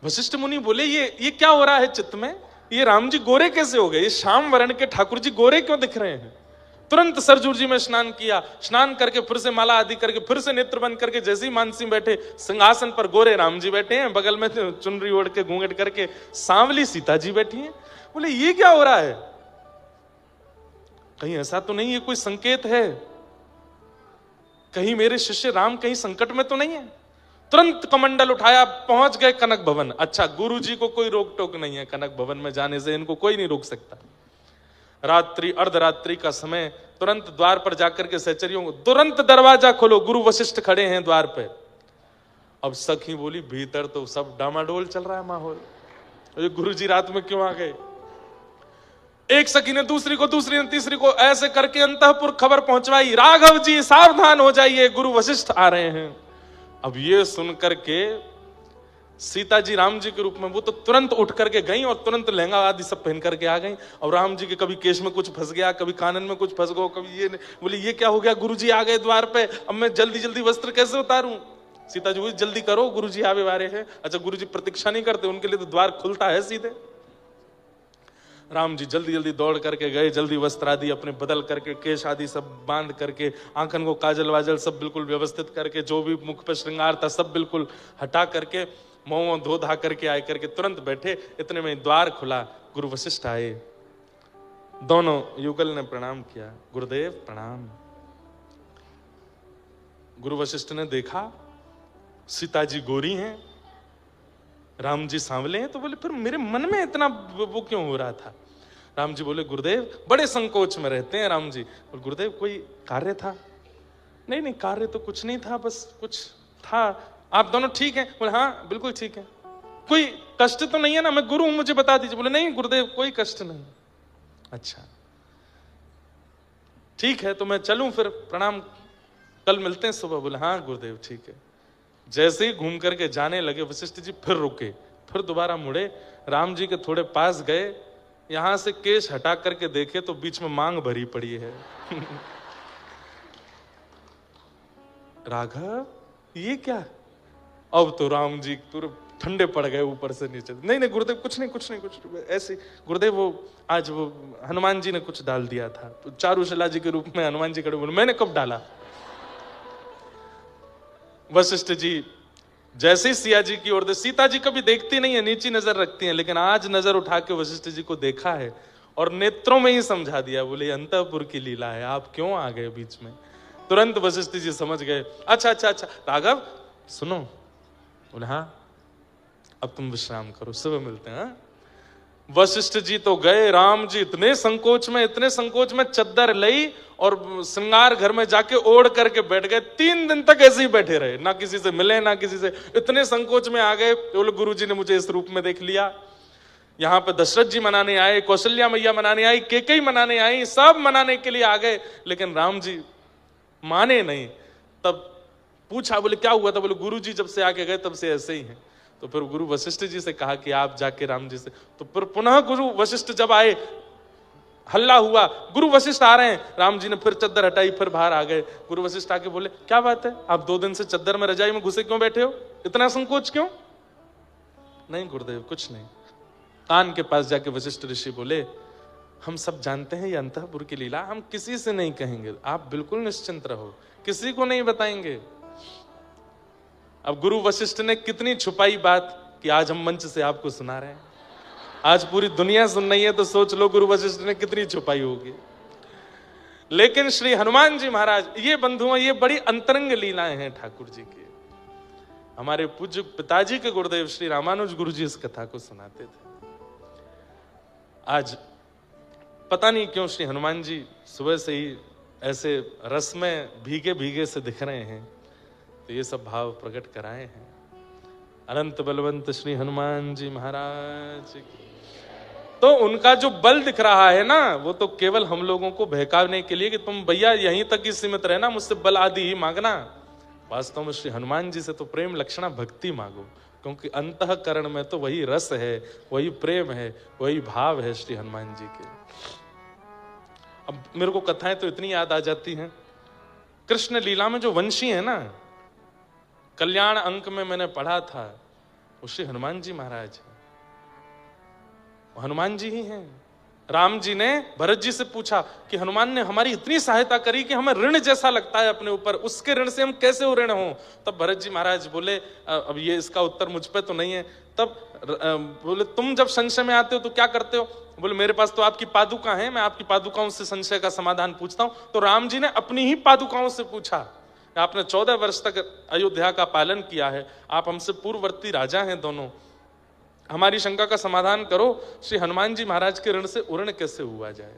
वशिष्ठ मुनि बोले ये क्या हो रहा है चित्त में? ये राम जी गोरे कैसे हो गए? ये श्याम वर्ण के ठाकुर जी गोरे क्यों दिख रहे हैं? तुरंत सरजू जी में स्नान किया, स्नान करके फिर से माला आदि करके फिर से नेत्र बंद करके जैसे ही मानसी बैठे, सिंहासन पर गोरे राम जी बैठे हैं, बगल में चुनरी ओढ़ के घूंघट करके सांवली सीता जी बैठी हैं। बोले ये क्या हो रहा है? कहीं ऐसा तो नहीं है, कोई संकेत है? कहीं मेरे शिष्य राम कहीं संकट में तो नहीं है? तुरंत कमंडल उठाया, पहुंच गए कनक भवन। अच्छा, गुरु जी को कोई रोक टोक नहीं है, कनक भवन में जाने से इनको कोई नहीं रोक सकता। रात्रि अर्धरात्रि का समय, तुरंत द्वार पर जाकर के सहचरियों को तुरंत दरवाजा खोलो, गुरु वशिष्ठ खड़े हैं द्वार पे। अब सखी बोली भीतर तो सब डामाडोल चल रहा है माहौल, गुरु जी रात में क्यों आ गए? एक सखी ने दूसरी को, दूसरी ने तीसरी को, ऐसे करके अंतःपुर खबर पहुंचवाई, राघव जी सावधान हो जाइए, गुरु वशिष्ठ आ रहे हैं। अब ये सुनकर के सीता जी राम जी के रूप में वो तो तुरंत उठ करके गई और तुरंत लहंगा आदि सब पहन करके आ गई। और राम जी के कभी केश में कुछ फंस गया, कभी कानन में कुछ फंस गया, कभी ये बोली ये क्या हो गया, गुरु जी आ गए द्वार पे, अब मैं जल्दी जल्दी वस्त्र कैसे उतारूं? सीता जी बोली जल्दी करो, गुरुजी आवे वारे हैं। अच्छा, गुरुजी प्रतीक्षा नहीं करते, उनके लिए तो द्वार खुलता है सीधे। राम जी जल्दी जल्दी दौड़ करके गए, जल्दी वस्त्र आदि अपने बदल करके, केश आदि सब बांध करके, आंखन को काजल वाजल सब बिल्कुल व्यवस्थित करके, जो भी मुख पर श्रृंगार था सब बिल्कुल हटा करके, मुंह धो धा करके आए करके तुरंत बैठे। इतने में द्वार खुला, गुरु वशिष्ठ आए। दोनों युगल ने प्रणाम किया, गुरुदेव प्रणाम। गुरु वशिष्ठ ने देखा सीता जी गोरी हैं, राम जी सांवले हैं, तो बोले फिर मेरे मन में इतना वो क्यों हो रहा था। राम जी बोले गुरुदेव बड़े संकोच में रहते हैं राम जी। और गुरुदेव कोई कार्य था? नहीं नहीं, कार्य तो कुछ नहीं था, बस कुछ था। आप दोनों ठीक हैं? बोले हाँ बिल्कुल ठीक है। कोई कष्ट तो नहीं है ना? मैं गुरु हूं, मुझे बता दीजिए। बोले नहीं गुरुदेव कोई कष्ट नहीं। अच्छा ठीक है, तो मैं चलूं फिर, प्रणाम, कल मिलते हैं सुबह। बोले हाँ गुरुदेव ठीक है। जैसे ही घूम करके जाने लगे, वशिष्ठ जी फिर रुके, फिर दोबारा मुड़े, राम जी के थोड़े पास गए, यहां से केश हटा करके देखे तो बीच में मांग भरी पड़ी है। राघव ये क्या? अब तो राम जी पूरे ठंडे पड़ गए ऊपर से नीचे। नहीं नहीं गुरुदेव कुछ नहीं कुछ नहीं, कुछ ऐसे गुरुदेव वो आज वो हनुमान जी ने कुछ डाल दिया था, तो चारुशिला जी के रूप में हनुमान जी खड़े बोले मैंने कब डाला? वशिष्ठ जी जैसे ही सिया जी की ओर दे, सीता जी कभी देखती नहीं है, नीची नजर रखती हैं, लेकिन आज नजर उठा के वशिष्ठ जी को देखा है और नेत्रों में ही समझा दिया। बोले अंतःपुर की लीला है, आप क्यों आ गए बीच में? तुरंत वशिष्ठ जी समझ गए। अच्छा अच्छा अच्छा राघव सुनो। बोले हाँ, अब तुम विश्राम करो, सुबह मिलते हैं। वशिष्ठ जी तो गए, राम जी इतने संकोच में चद्दर लई और श्रृंगार घर में जाके ओढ़ करके बैठ गए। 3 दिन तक ऐसे ही बैठे रहे, ना किसी से मिले ना किसी से, इतने संकोच में आ गए। बोले गुरु जी ने मुझे इस रूप में देख लिया। यहाँ पे दशरथ जी मनाने आए, कौशल्या मैया मनाने आई, केकई मनाने आई, सब मनाने के लिए आ गए, लेकिन राम जी माने नहीं। तब पूछा, बोले क्या हुआ था? बोले गुरु जी जब से आके गए तब से ऐसे ही हैं। तो फिर गुरु वशिष्ठ जी से कहा कि आप जाके राम जी से, तो फिर पुनः गुरु वशिष्ठ जब आए, हल्ला हुआ, गुरु वशिष्ठ आ रहे हैं। राम जी ने फिर चद्दर हटाई, फिर बाहर आ गए। गुरु वशिष्ठ आके बोले क्या बात है, आप 2 दिन से चद्दर में रजाई में घुसे क्यों बैठे हो? इतना संकोच क्यों? नहीं गुरुदेव कुछ नहीं। कान के पास जाके वशिष्ठ ऋषि बोले हम सब जानते हैं ये अंतःपुर की लीला, हम किसी से नहीं कहेंगे, आप बिल्कुल निश्चिंत रहो, किसी को नहीं बताएंगे। अब गुरु वशिष्ठ ने कितनी छुपाई बात कि आज हम मंच से आपको सुना रहे हैं। आज पूरी दुनिया सुन रही है, तो सोच लो गुरु वशिष्ठ ने कितनी छुपाई होगी। लेकिन श्री हनुमान जी महाराज, ये बंधुओं, ये बड़ी अंतरंग लीलाएं हैं ठाकुर जी की। हमारे पूज्य पिताजी के गुरुदेव श्री रामानुज गुरु जी इस कथा को सुनाते थे। आज पता नहीं क्यों श्री हनुमान जी सुबह से ही ऐसे रस में भीगे भीगे से दिख रहे हैं, तो ये सब भाव प्रकट कराए हैं। अनंत बलवंत श्री हनुमान जी महाराज की। तो उनका जो बल दिख रहा है ना, वो तो केवल हम लोगों को बहकाने के लिए कि तुम भैया यहीं तक ही सीमित रहना, मुझसे बल आदि ही मांगना। वास्तव में श्री हनुमान जी से तो प्रेम लक्षणा भक्ति मांगो, क्योंकि अंतःकरण में तो वही रस है, वही प्रेम है, वही भाव है श्री हनुमान जी के। अब मेरे को कथाएं तो इतनी याद आ जाती हैं। कृष्ण लीला में जो वंशी है ना, कल्याण अंक में मैंने पढ़ा था, वो श्री हनुमान जी महाराज है, हनुमान जी ही हैं। राम जी ने भरत जी से पूछा कि हनुमान ने हमारी इतनी सहायता करी कि हमें ऋण जैसा लगता है अपने ऊपर, उसके ऋण से हम कैसे हो ऋण हो? तब भरत जी महाराज बोले, अब ये इसका उत्तर मुझ पे तो नहीं है। तब बोले तुम जब संशय में आते हो तो क्या करते हो? बोले मेरे पास तो आपकी पादुका है, मैं आपकी पादुकाओं से संशय का समाधान पूछता हूं। तो राम जी ने अपनी ही पादुकाओं से पूछा। आपने 14 वर्ष तक अयोध्या का पालन किया है, आप हमसे पूर्ववर्ती राजा हैं दोनों, हमारी शंका का समाधान करो, श्री हनुमान जी महाराज के ऋण से उऋण कैसे हुआ जाए।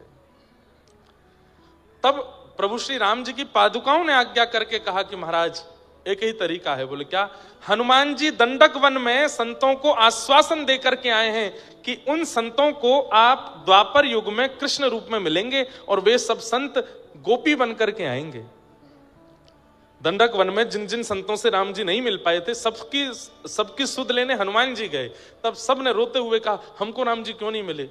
तब प्रभु श्री राम जी की पादुकाओं ने आज्ञा करके कहा कि महाराज एक ही तरीका है। बोले क्या? हनुमान जी दंडक वन में संतों को आश्वासन देकर के आए हैं कि उन संतों को आप द्वापर युग में कृष्ण रूप में मिलेंगे और वे सब संत गोपी बनकर के आएंगे। दंडक वन में जिन जिन संतों से राम जी नहीं मिल पाए थे, सबकी सुध लेने हनुमान जी गए। तब सब ने रोते हुए कहा हमको राम जी क्यों नहीं मिले?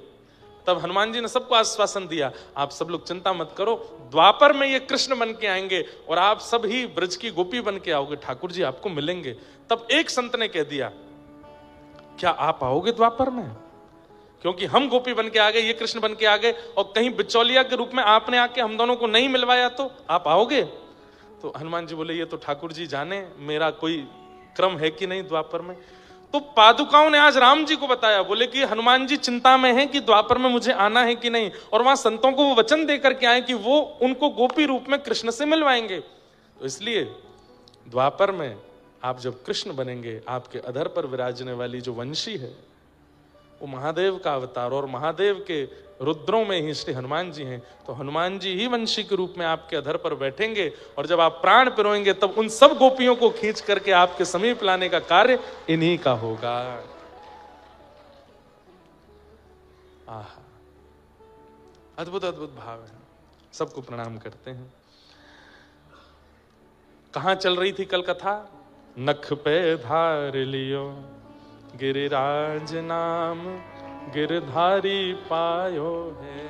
तब हनुमान जी ने सबको आश्वासन दिया, आप सब लोग चिंता मत करो, द्वापर में ये कृष्ण बन के आएंगे और आप सब ही ब्रज की गोपी बन के आओगे, ठाकुर जी आपको मिलेंगे। तब एक संत ने कह दिया, क्या आप आओगे द्वापर में? क्योंकि हम गोपी बन के आ गए, ये कृष्ण बन के आ गए, और कहीं बिचौलिया के रूप में आपने आके हम दोनों को नहीं मिलवाया तो आप आओगे? तो हनुमान जी बोले, ये तो ठाकुर जी जाने, मेरा कोई क्रम है कि नहीं द्वापर में। तो पादुकाओं ने आज राम जी को बताया, बोले कि हनुमान जी चिंता में हैं कि द्वापर में मुझे आना है कि नहीं, और वहां संतों को वो वचन दे करके आए कि वो उनको गोपी रूप में कृष्ण से मिलवाएंगे। तो इसलिए द्वापर में आप जब कृष्ण बनेंगे, आपके अधर पर विराजने वाली जो वंशी है वो महादेव का अवतार, और महादेव के रुद्रों में ही श्री हनुमान जी हैं। तो हनुमान जी ही वंशी के रूप में आपके अधर पर बैठेंगे, और जब आप प्राण पिरोएंगे तब उन सब गोपियों को खींच करके आपके समीप लाने का कार्य इन्हीं का होगा। आहा, अद्भुत अद्भुत भाव है। सबको प्रणाम करते हैं। कहां चल रही थी कल कथा? नख पे धार लियो गिरिराज नाम गिरधारी पायो है,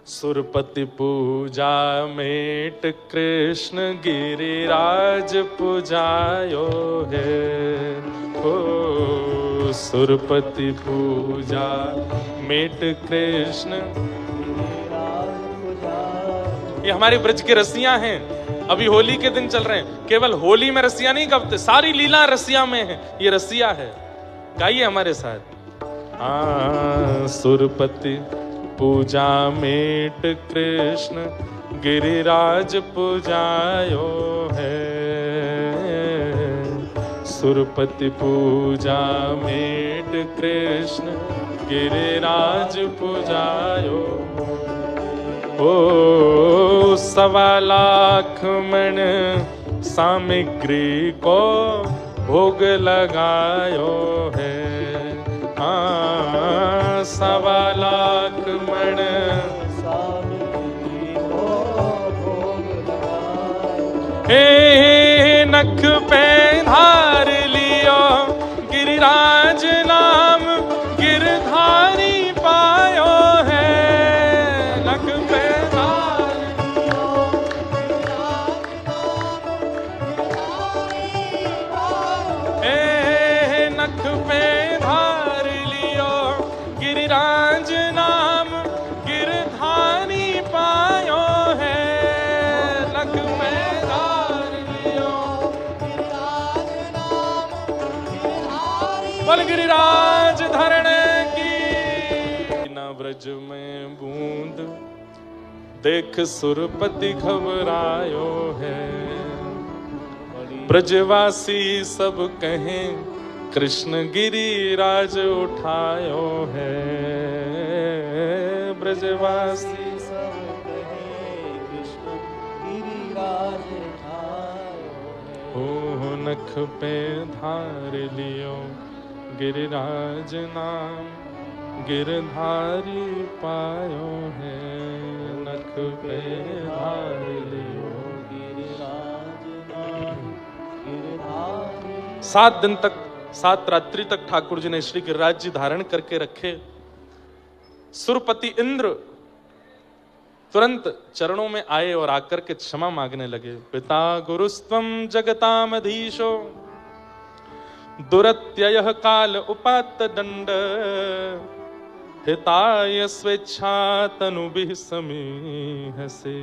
सुरपति पूजा मेट कृष्ण गिरिराज पुजायो है। ओ सुरपति पूजा मेट कृष्ण, ये हमारी ब्रज के रसिया हैं। अभी होली के दिन चल रहे हैं, केवल होली में रसिया नहीं गवते, सारी लीला रसिया में है, ये रसिया है। गाइए हमारे साथ। सुरपति पूजा मेट कृष्ण गिरिराज पुजायो है, सुरपति पूजा मेट कृष्ण गिरिराज पुजायो। ओ 1.25 मण सामग्री को भोग लगायो है। 1.25 मण सामग्री को भोग लगायो। हे नख पे धार लियो गिरिराज नाम गिरधारी पायो है। नख पे धार लियो गिरिराज नाम गिरधारी पायो है। नख पे धार लियो गिरिराज नाम गिरधारी, बोल गिरिराज धरने की। ना ब्रज में बूंद देख सुरपति घबरायो है, ब्रजवासी सब कहें कृष्ण गिरिराज उठायो है। ब्रजवासी सब कहें कृष्ण गिरिराज उठायो है। ओ नख पे धार लियो गिरिराज नाम गिरधारी पायो है। नख पे धार लियो गिरिराज नाम गिरधारी। 7 दिन तक, 7 रात्रि तक ठाकुर जी ने श्री गिरिराज जी धारण करके रखे। सुरपति इंद्र तुरंत चरणों में आए और आकर के क्षमा मांगने लगे। पिता गुरुस्त्वं जगतामधीशो दुरत्ययः काल उपात्त दंड, हिताय स्वेच्छा तनुभिः समीहसे,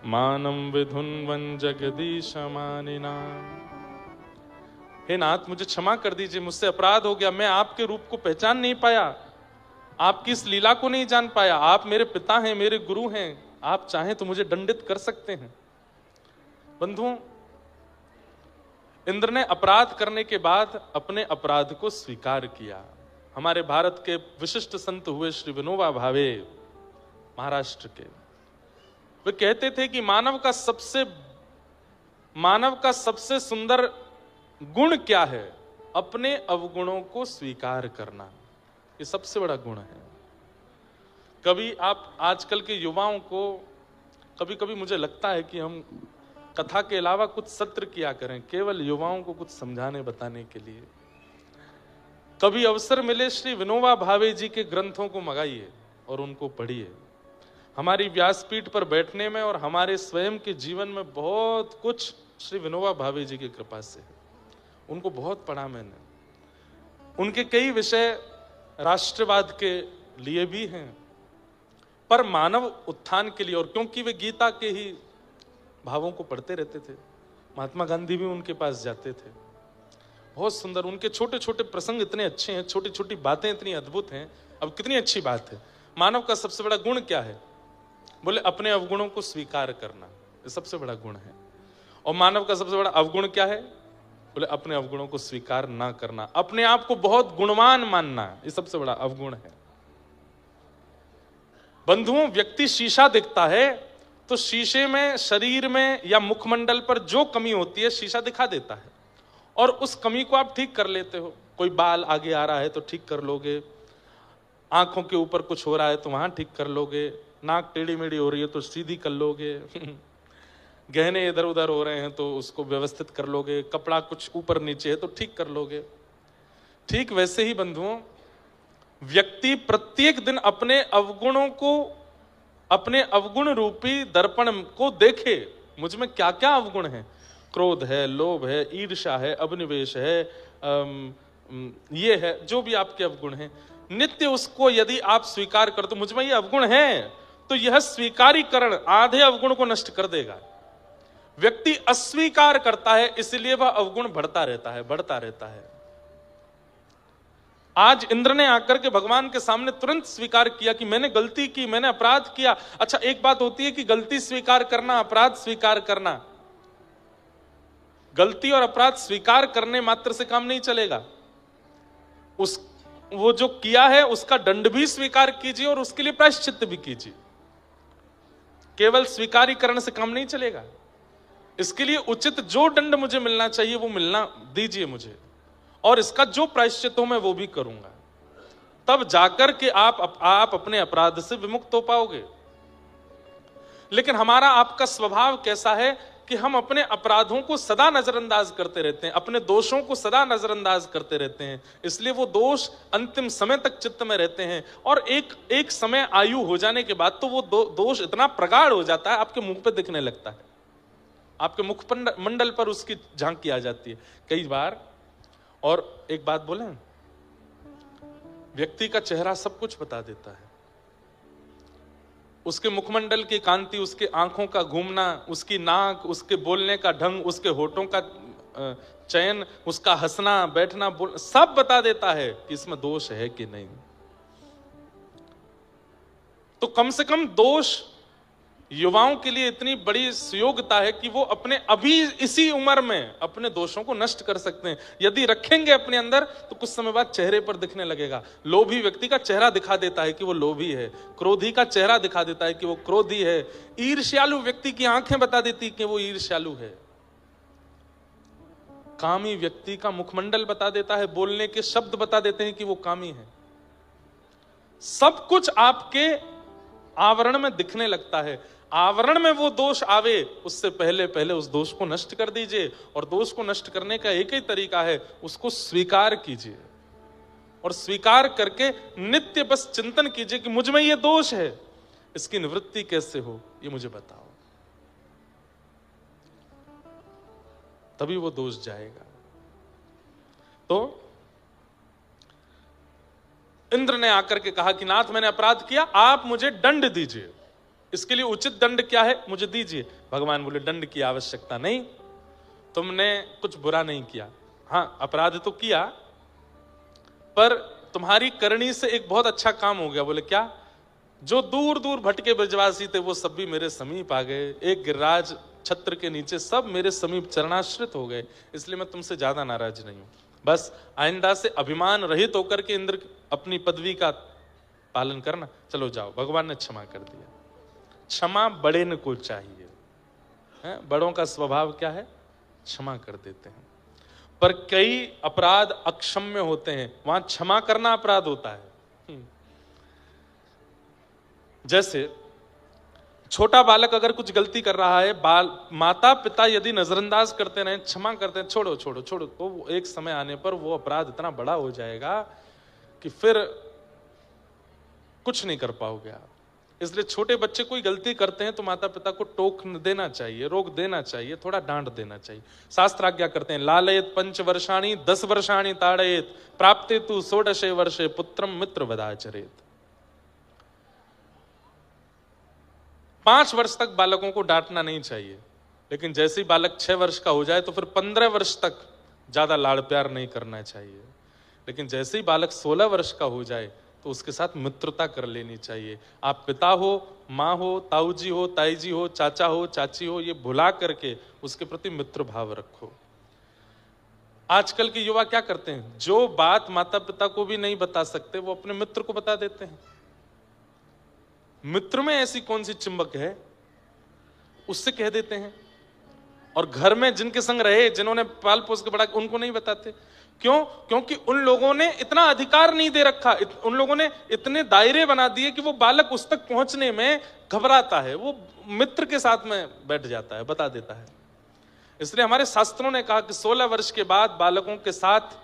मानं विधुन्वन् जगदीश मानिना। हे नाथ, मुझे क्षमा कर दीजिए, मुझसे अपराध हो गया। मैं आपके रूप को पहचान नहीं पाया, आपकी इस लीला को नहीं जान पाया। आप मेरे पिता हैं, मेरे गुरु हैं, आप चाहें तो मुझे दंडित कर सकते हैं। बंधुओं, इंद्र ने अपराध करने के बाद अपने अपराध को स्वीकार किया। हमारे भारत के विशिष्ट संत हुए श्री विनोबा भावे, महाराष्ट्र के। वे कहते थे कि मानव का सबसे सुंदर गुण क्या है? अपने अवगुणों को स्वीकार करना, ये सबसे बड़ा गुण है। कभी आप आजकल के युवाओं को, कभी कभी मुझे लगता है कि हम कथा के अलावा कुछ सत्र किया करें, केवल युवाओं को कुछ समझाने बताने के लिए। कभी अवसर मिले श्री विनोबा भावे जी के ग्रंथों को मंगाइए और उनको पढ़िए। हमारी व्यासपीठ पर बैठने में और हमारे स्वयं के जीवन में बहुत कुछ श्री विनोबा भावे जी की कृपा से है। उनको बहुत पढ़ा मैंने। उनके कई विषय राष्ट्रवाद के लिए भी हैं, पर मानव उत्थान के लिए, और क्योंकि वे गीता के ही भावों को पढ़ते रहते थे। महात्मा गांधी भी उनके पास जाते थे। बहुत सुंदर उनके छोटे छोटे प्रसंग इतने अच्छे हैं, छोटी छोटी बातें इतनी अद्भुत हैं। अब कितनी अच्छी बात है। मानव का सबसे बड़ा गुण क्या है? बोले अपने अवगुणों को स्वीकार करना, ये सबसे बड़ा गुण है। और मानव का सबसे बड़ा अवगुण क्या है? बोले अपने अवगुणों को स्वीकार ना करना, अपने आप को बहुत गुणवान मानना, ये सबसे बड़ा अवगुण है। बंधुओं, व्यक्ति शीशा दिखता है तो शीशे में, शरीर में या मुखमंडल पर जो कमी होती है शीशा दिखा देता है, और उस कमी को आप ठीक कर लेते हो। कोई बाल आगे आ रहा है तो ठीक कर लोगे, आंखों के ऊपर कुछ हो रहा है तो वहां ठीक कर लोगे, नाक टेढ़ी मेढ़ी हो रही है तो सीधी कर लोगे, गहने इधर उधर हो रहे हैं तो उसको व्यवस्थित कर लोगे, कपड़ा कुछ ऊपर नीचे है तो ठीक कर लोगे। ठीक वैसे ही बंधुओं, व्यक्ति प्रत्येक दिन अपने अवगुणों को, अपने अवगुण रूपी दर्पण को देखे। मुझ में क्या क्या अवगुण है? क्रोध है, लोभ है, ईर्ष्या है, अभिनिवेश है, ये है, जो भी आपके अवगुण हैं, नित्य उसको यदि आप स्वीकार कर, तो मुझ में ये अवगुण है, तो यह स्वीकारीकरण आधे अवगुण को नष्ट कर देगा। व्यक्ति अस्वीकार करता है, इसलिए वह अवगुण बढ़ता रहता है, बढ़ता रहता है। आज इंद्र ने आकर के भगवान के सामने तुरंत स्वीकार किया कि मैंने गलती की, मैंने अपराध किया। अच्छा, एक बात होती है कि गलती स्वीकार करना, अपराध स्वीकार करना। गलती और अपराध स्वीकार करने मात्र से काम नहीं चलेगा। वो जो किया है उसका दंड भी स्वीकार कीजिए और उसके लिए प्रायश्चित्त भी कीजिए। केवल स्वीकारीकरण से काम नहीं चलेगा। इसके लिए उचित जो दंड मुझे मिलना चाहिए वो मिलना दीजिए मुझे, और इसका जो प्रायश्चित हो मैं वो भी करूंगा। तब जाकर के आप अपने अपराध से विमुक्त हो पाओगे। लेकिन हमारा आपका स्वभाव कैसा है कि हम अपने अपराधों को सदा नजरअंदाज करते रहते हैं, अपने दोषों को सदा नजरअंदाज करते रहते हैं। इसलिए वो दोष अंतिम समय तक चित्त में रहते हैं, और एक समय आयु हो जाने के बाद तो वो दोष इतना प्रगाढ़ हो जाता है, आपके मुंह पे दिखने लगता है, आपके मुख मंडल पर उसकी झांकी आ जाती है कई बार। और एक बात बोले, व्यक्ति का चेहरा सब कुछ बता देता है। उसके मुखमंडल की कांति, उसके आंखों का घूमना, उसकी नाक, उसके बोलने का ढंग, उसके होठों का चयन, उसका हंसना, बैठना, बोलना, सब बता देता है कि इसमें दोष है कि नहीं। तो कम से कम दोष युवाओं के लिए इतनी बड़ी सुयोग्यता है कि वो अपने अभी इसी उम्र में अपने दोषों को नष्ट कर सकते हैं। यदि रखेंगे अपने अंदर तो कुछ समय बाद चेहरे पर दिखने लगेगा। लोभी व्यक्ति का चेहरा दिखा देता है कि वो लोभी है, क्रोधी का चेहरा दिखा देता है कि वो क्रोधी है, ईर्ष्यालु व्यक्ति की आंखें बता देती कि वो ईर्ष्यालु है, कामी व्यक्ति का मुखमंडल बता देता है, बोलने के शब्द बता देते हैं कि वो कामी है। सब कुछ आपके आवरण में दिखने लगता है। आवरण में वो दोष आवे उससे पहले पहले उस दोष को नष्ट कर दीजिए। और दोष को नष्ट करने का एक ही तरीका है, उसको स्वीकार कीजिए, और स्वीकार करके नित्य बस चिंतन कीजिए कि मुझ में ये दोष है, इसकी निवृत्ति कैसे हो ये मुझे बताओ, तभी वो दोष जाएगा। तो इंद्र ने आकर के कहा कि नाथ मैंने अपराध किया, आप मुझे दंड दीजिए, इसके लिए उचित दंड क्या है मुझे दीजिए। भगवान बोले दंड की आवश्यकता नहीं, तुमने कुछ बुरा नहीं किया, हाँ अपराध तो किया, पर तुम्हारी करनी से एक बहुत अच्छा काम हो गया। बोले क्या? जो दूर दूर भटके ब्रजवासी थे वो सब भी मेरे समीप आ गए, एक गिरिराज छत्र के नीचे सब मेरे समीप चरणाश्रित हो गए, इसलिए मैं तुमसे ज्यादा नाराज नहीं हूं। बस आइंदा से अभिमान रहित होकर के इंद्र अपनी पदवी का पालन करना, चलो जाओ। भगवान ने क्षमा कर दिया। क्षमा बड़े न को चाहिए है? बड़ों का स्वभाव क्या है? क्षमा कर देते हैं। पर कई अपराध अक्षम्य होते हैं, वहां क्षमा करना अपराध होता है। जैसे छोटा बालक अगर कुछ गलती कर रहा है, माता पिता यदि नजरअंदाज करते रहे, क्षमा करते हैं, छोड़ो छोड़ो छोड़ो, तो एक समय आने पर वो अपराध इतना बड़ा हो जाएगा कि फिर कुछ नहीं कर पाओगे आप। इसलिए छोटे बच्चे कोई गलती करते हैं तो माता पिता को टोक देना चाहिए, रोक देना चाहिए, थोड़ा डांट देना चाहिए। शास्त्र आज्ञा करते हैं, लालयत 5 वर्षाणि 10 वर्षाणि ताड़येत प्राप्ते तु 16 वर्षे पुत्रम मित्र वदाचरेत। 5 वर्ष तक बालकों को डांटना नहीं चाहिए, लेकिन जैसे ही बालक 6 वर्ष का हो जाए तो फिर 15 वर्ष तक ज्यादा लाड़ प्यार नहीं करना चाहिए। लेकिन जैसे ही बालक 16 वर्ष का हो जाए तो उसके साथ मित्रता कर लेनी चाहिए। आप पिता हो, माँ हो, ताऊ जी हो, ताई जी हो, चाचा हो, चाची हो, ये भुला करके उसके प्रति मित्र भाव रखो। आजकल के युवा क्या करते हैं, जो बात माता पिता को भी नहीं बता सकते वो अपने मित्र को बता देते हैं। मित्र में ऐसी कौन सी चिंबक है, उससे कह देते हैं। और घर में जिनके संग रहे, जिन्होंने पाल पोस के बड़ा, उनको नहीं बताते। क्यों? क्योंकि उन लोगों ने इतना अधिकार नहीं दे रखा, उन लोगों ने इतने दायरे बना दिए कि वो बालक उस तक पहुंचने में घबराता है, वो मित्र के साथ में बैठ जाता है, बता देता है। इसलिए हमारे शास्त्रों ने कहा कि 16 वर्ष के बाद बालकों के साथ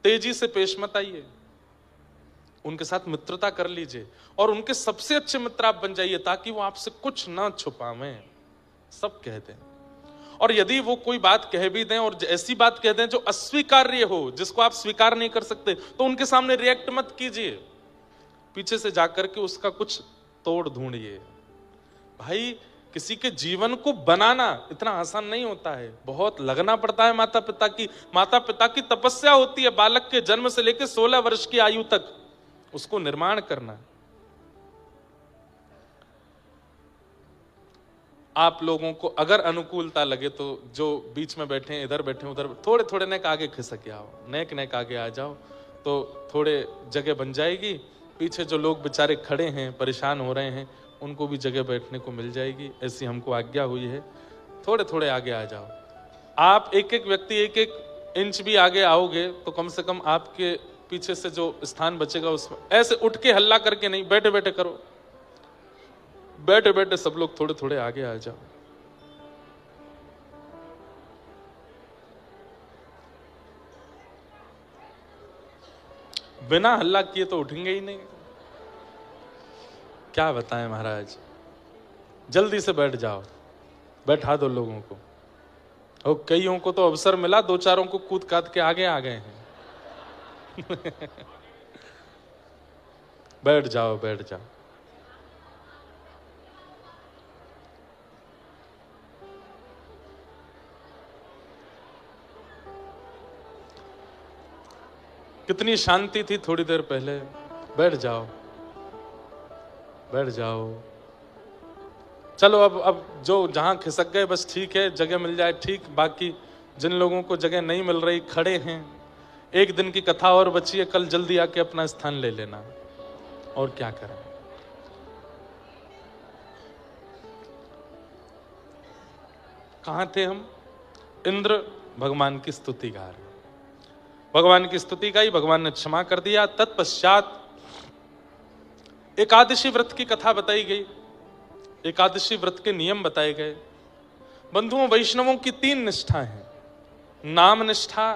तेजी से पेश मत आइए, उनके साथ मित्रता कर लीजिए और उनके सबसे अच्छे मित्र आप बन जाइए, ताकि वो आपसे कुछ ना छुपावें, सब कह दें। और यदि वो कोई बात कह भी दें और ऐसी बात कह दें जो अस्वीकार्य हो, जिसको आप स्वीकार नहीं कर सकते, तो उनके सामने रिएक्ट मत कीजिए, पीछे से जाकर के उसका कुछ तोड़ ढूंढिए। भाई, किसी के जीवन को बनाना इतना आसान नहीं होता है, बहुत लगना पड़ता है। माता पिता की तपस्या होती है बालक के जन्म से लेकर 16 वर्ष की आयु तक उसको निर्माण करना। आप लोगों को अगर अनुकूलता लगे तो जो बीच में बैठे हैं, इधर बैठे हैं, उधर थोड़े थोड़े नेक आगे खिसक आओ, नेक आगे आ जाओ तो थोड़े जगह बन जाएगी। पीछे जो लोग बेचारे खड़े हैं, परेशान हो रहे हैं, उनको भी जगह बैठने को मिल जाएगी, ऐसी हमको आज्ञा हुई है। थोड़े थोड़े आगे आ जाओ। आप एक एक व्यक्ति 1-1 इंच भी आगे आओगे तो कम से कम आपके पीछे से जो स्थान बचेगा उसमें ऐसे उठ के हल्ला करके नहीं, बैठे बैठे करो, बैठे बैठे सब लोग थोड़े थोड़े आगे आ जाओ। बिना हल्ला किए तो उठेंगे ही नहीं। क्या बताएं महाराज, जल्दी से बैठ जाओ, बैठा दो लोगों को। और कईयों को तो अवसर मिला, 2-4 को कूद काद के आगे आ गए हैं। बैठ जाओ, बैठ जाओ। कितनी शांति थी थोड़ी देर पहले। बैठ जाओ, बैठ जाओ। चलो अब जो जहां खिसक गए बस ठीक है, जगह मिल जाए ठीक। बाकी जिन लोगों को जगह नहीं मिल रही, खड़े हैं, एक दिन की कथा और बची है, कल जल्दी आके अपना स्थान ले लेना। और क्या करें। कहां थे हम? इंद्र भगवान की स्तुति गा रहे, भगवान की स्तुति गाई, भगवान ने क्षमा कर दिया। तत्पश्चात एकादशी व्रत की कथा बताई गई, एकादशी व्रत के नियम बताए गए। बंधुओं, वैष्णवों की 3 निष्ठा है, नाम निष्ठा,